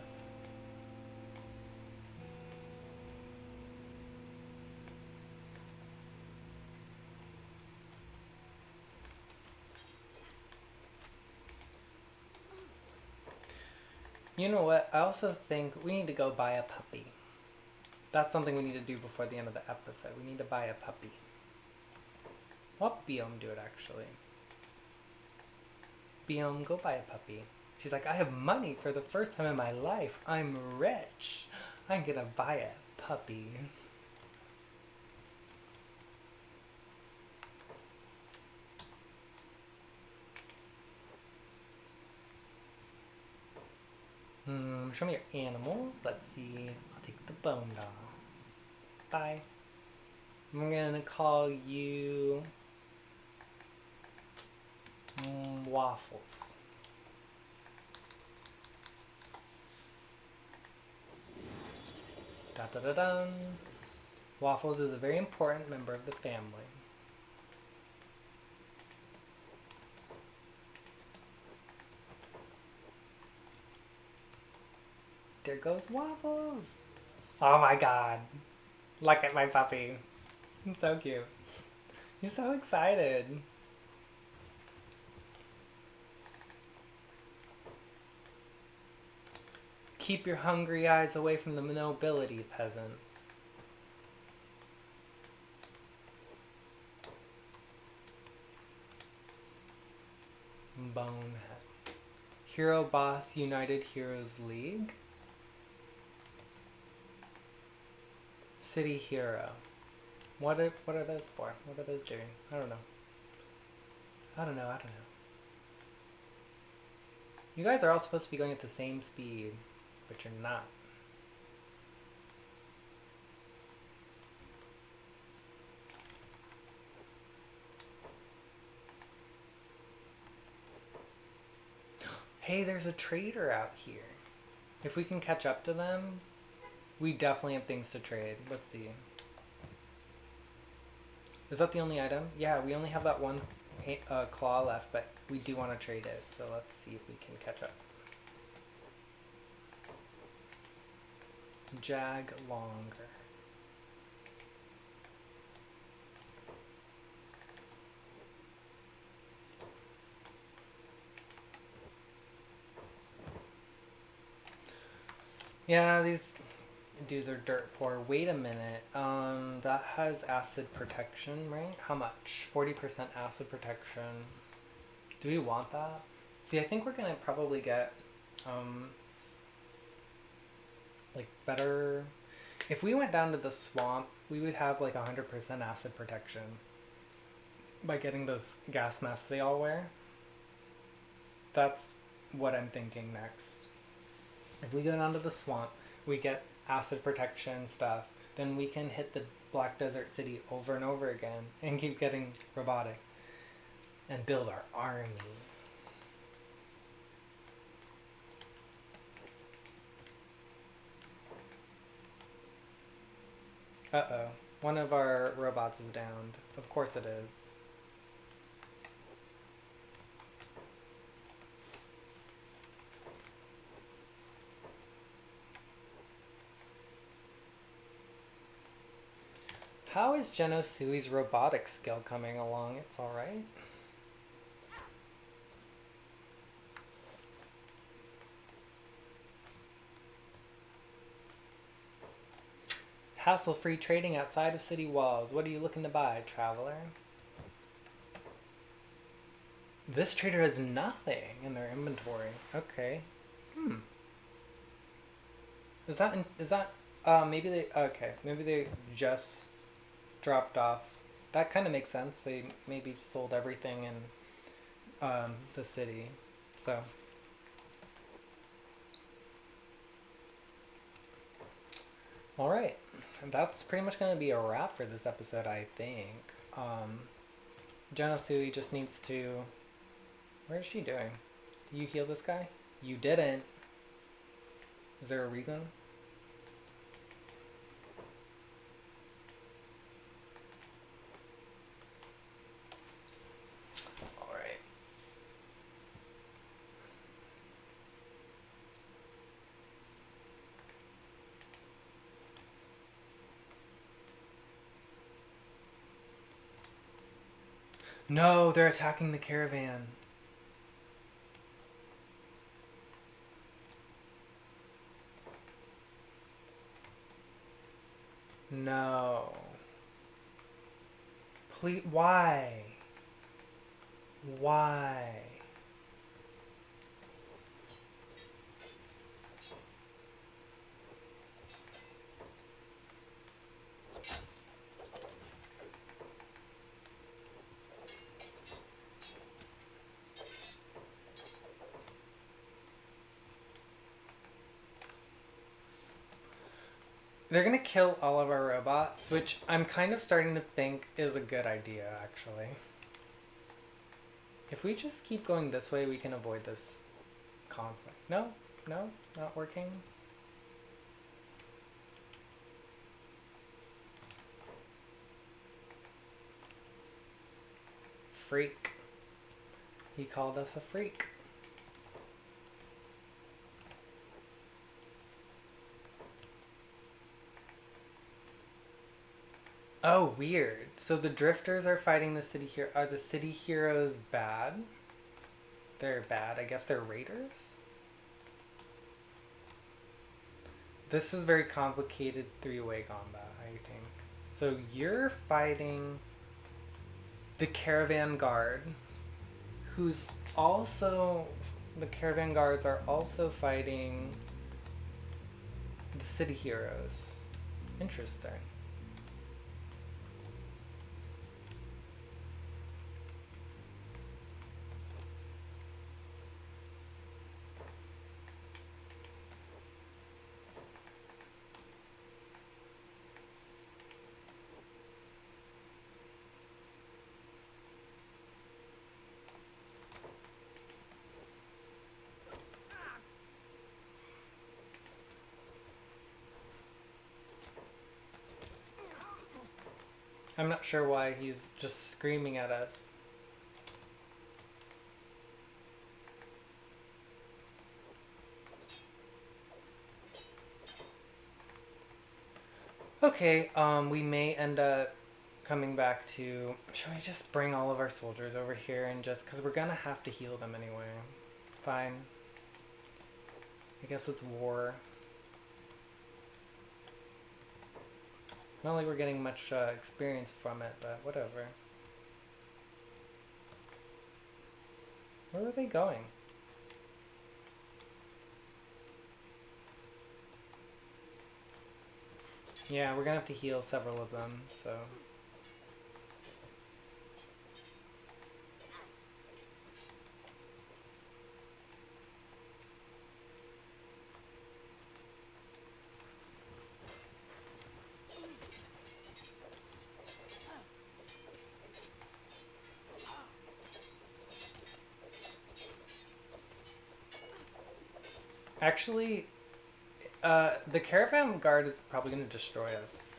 You know what? I also think we need to go buy a puppy. That's something we need to do before the end of the episode. We need to buy a puppy. What Biome do it actually? Biome, go buy a puppy. She's like, I have money for the first time in my life. I'm rich. I'm gonna buy a puppy. Show me your animals. Let's see. I'll take the bone dog. Bye. I'm gonna call you Waffles. Da da da da. Waffles is a very important member of the family. There goes Waffles. Oh my god. Look at my puppy. He's so cute. He's so excited. Keep your hungry eyes away from the nobility, peasants. Bonehead. Hero Boss United Heroes League. City Hero. What are those for? What are those doing? I don't know. I don't know. You guys are all supposed to be going at the same speed, but you're not. Hey, there's a trader out here. If we can catch up to them, we definitely have things to trade. Let's see. Is that the only item? Yeah, we only have that one claw left, but we do want to trade it. So let's see if we can catch up. Jag longer. Yeah, these dudes are dirt poor. Wait a minute. That has acid protection, right? How much? 40% acid protection. Do we want that? See, I think we're gonna probably get, like, better... If we went down to the swamp, we would have, like, 100% acid protection by getting those gas masks they all wear. That's what I'm thinking next. If we go down to the swamp, we get acid protection stuff, then we can hit the Black Desert City over and over again and keep getting robotic and build our army. Uh-oh. One of our robots is downed. Of course it is. How is Genosui's robotic skill coming along? It's alright. Hassle-free trading outside of city walls. What are you looking to buy, traveler? This trader has nothing in their inventory. Okay. Is that maybe they just dropped off. That kind of makes sense. They maybe sold everything in the city. So all right. And that's pretty much going to be a wrap for this episode, I think. Genosui just needs to... What is she doing? Did you heal this guy? You didn't. Is there a reason? Alright. No, they're attacking the caravan. No. Please, why? Why? They're gonna kill all of our robots, which I'm kind of starting to think is a good idea, actually. If we just keep going this way, we can avoid this conflict. No? No? Not working? Freak. He called us a freak. Oh, weird. So the drifters are fighting the city hero. Are the city heroes bad? They're bad. I guess they're raiders? This is very complicated three-way combat, I think. So you're fighting the caravan guard, who's also... The caravan guards are also fighting the city heroes. Interesting. I'm not sure why he's just screaming at us. Okay, we may end up coming back to... Should we just bring all of our soldiers over here and just... Because we're gonna have to heal them anyway. Fine. I guess it's war. Not like we're getting much experience from it, but whatever. Where are they going? Yeah, we're gonna have to heal several of them, so... Actually, the caravan guard is probably going to destroy us.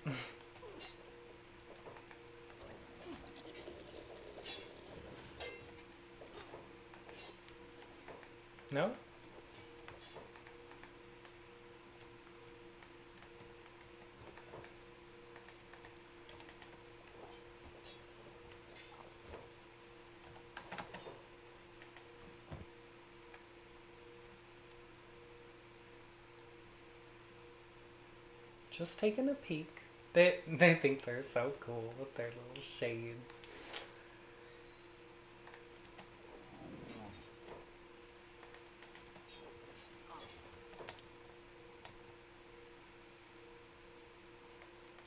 No? Just taking a peek. They think they're so cool with their little shades.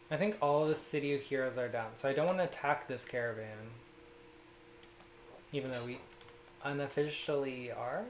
I think all the city of heroes are down, so I don't want to attack this caravan. Even though we unofficially are.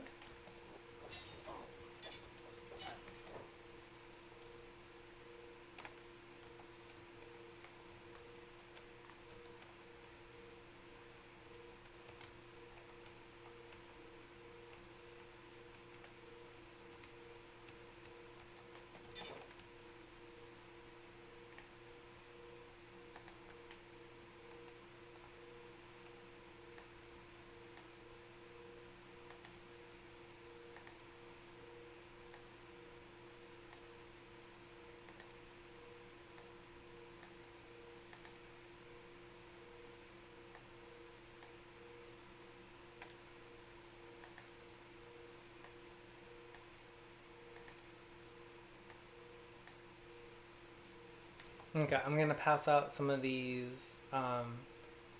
Okay, I'm gonna pass out some of these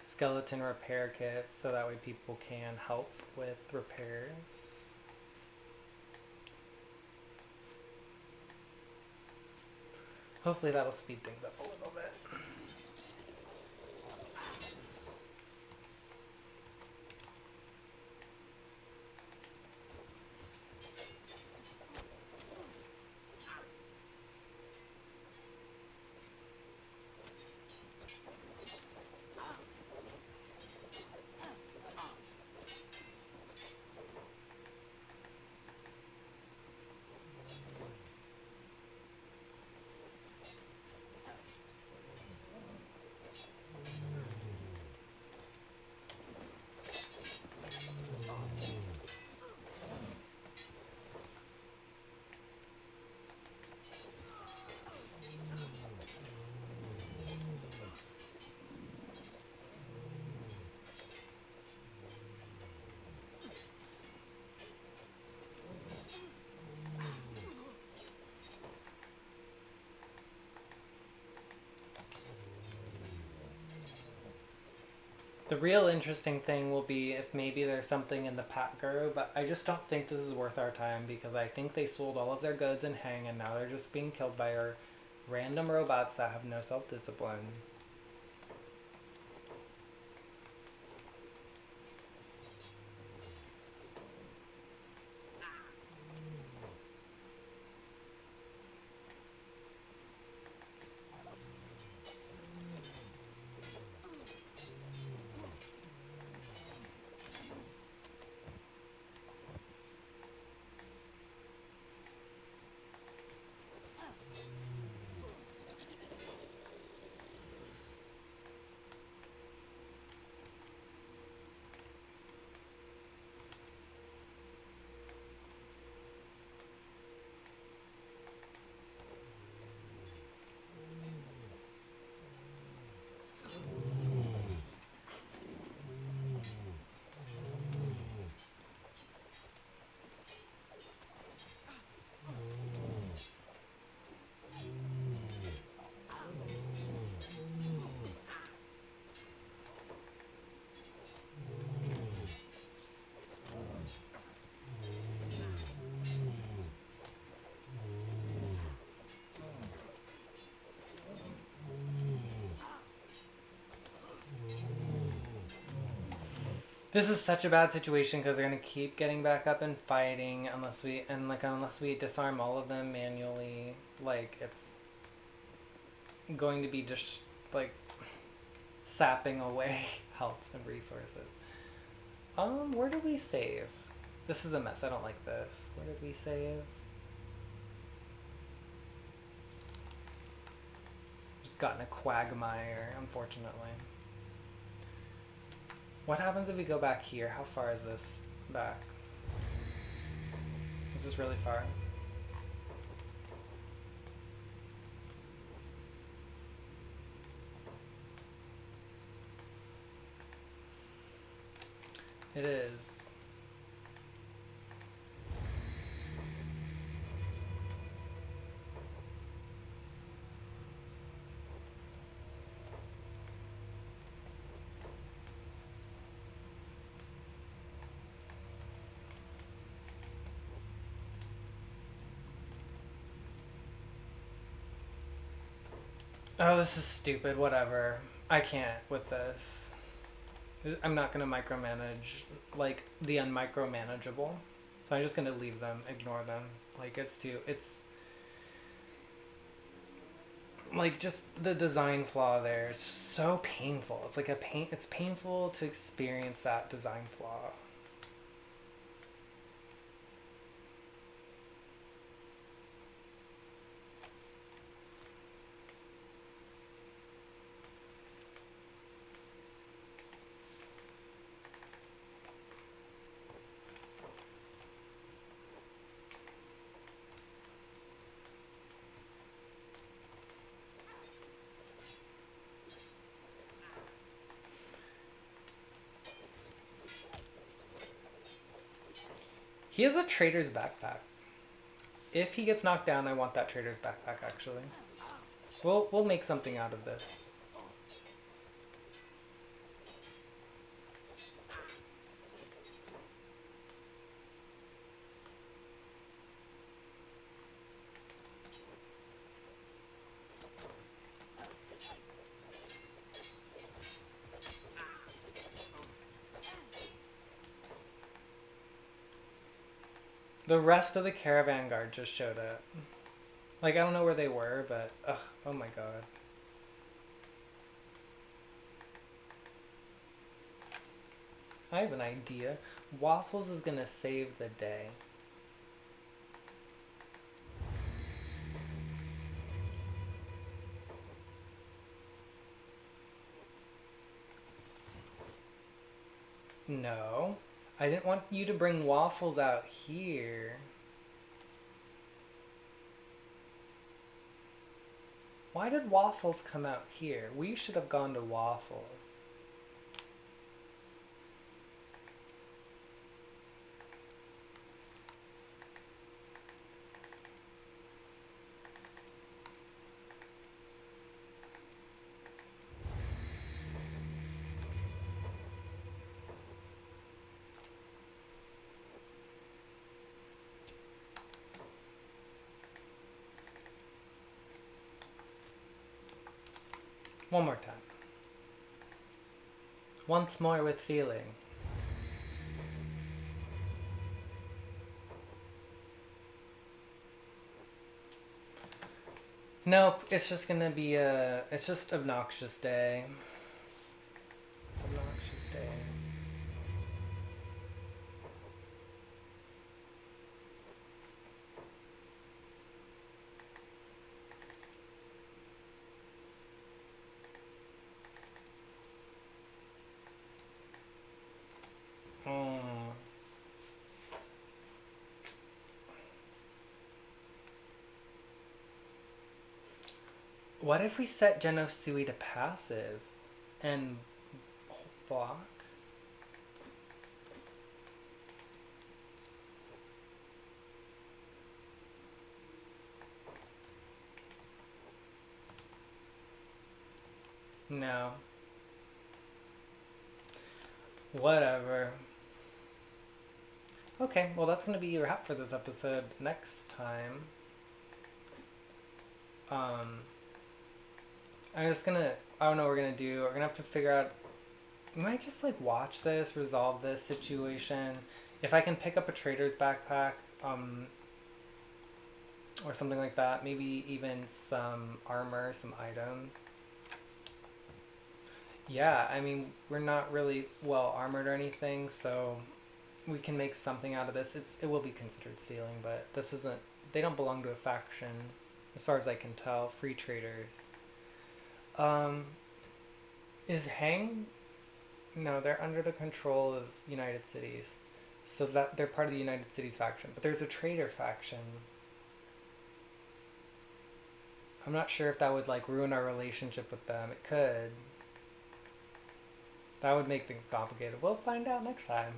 skeleton repair kits so that way people can help with repairs. Hopefully that will speed things up a little bit. The real interesting thing will be if maybe there's something in the Pat Guru, but I just don't think this is worth our time because I think they sold all of their goods in Hang and now they're just being killed by our random robots that have no self-discipline. This is such a bad situation because they're gonna keep getting back up and fighting unless we disarm all of them manually. Like it's going to be just like sapping away health and resources. Where did we save? This is a mess. I don't like this. Where did we save? Just got in a quagmire, unfortunately. What happens if we go back here? How far is this back? Is this really far? It is. Oh, this is stupid. Whatever. I can't with this. I'm not going to micromanage, like, the unmicromanageable. So I'm just going to leave them, ignore them. Like, it's like, just the design flaw there is so painful. It's like it's painful to experience that design flaw. He has a trader's backpack. If he gets knocked down, I want that trader's backpack, actually. We'll make something out of this. The rest of the caravan guard just showed up. Like, I don't know where they were, but ugh, oh my god. I have an idea. Waffles is gonna save the day. No. I didn't want you to bring Waffles out here. Why did Waffles come out here? We should have gone to Waffles. One more time. Once more with feeling. Nope, it's just gonna be it's just obnoxious day. It's obnoxious day. Mm. What if we set Genosui to passive and block? No. Whatever. Okay, well that's gonna be your wrap for this episode. Next time, um, I'm just gonna. I don't know what we're gonna do. We're gonna have to figure out. We might just like watch this, resolve this situation. If I can pick up a trader's backpack, or something like that. Maybe even some armor, some items. Yeah, I mean we're not really well armored or anything, so we can make something out of this. It will be considered stealing, but this isn't. They don't belong to a faction, as far as I can tell. Free traders. Um, is Hang? No, they're under the control of United Cities, so that they're part of the United Cities faction. But there's a trader faction. I'm not sure if that would like ruin our relationship with them. It could. That would make things complicated. We'll find out next time.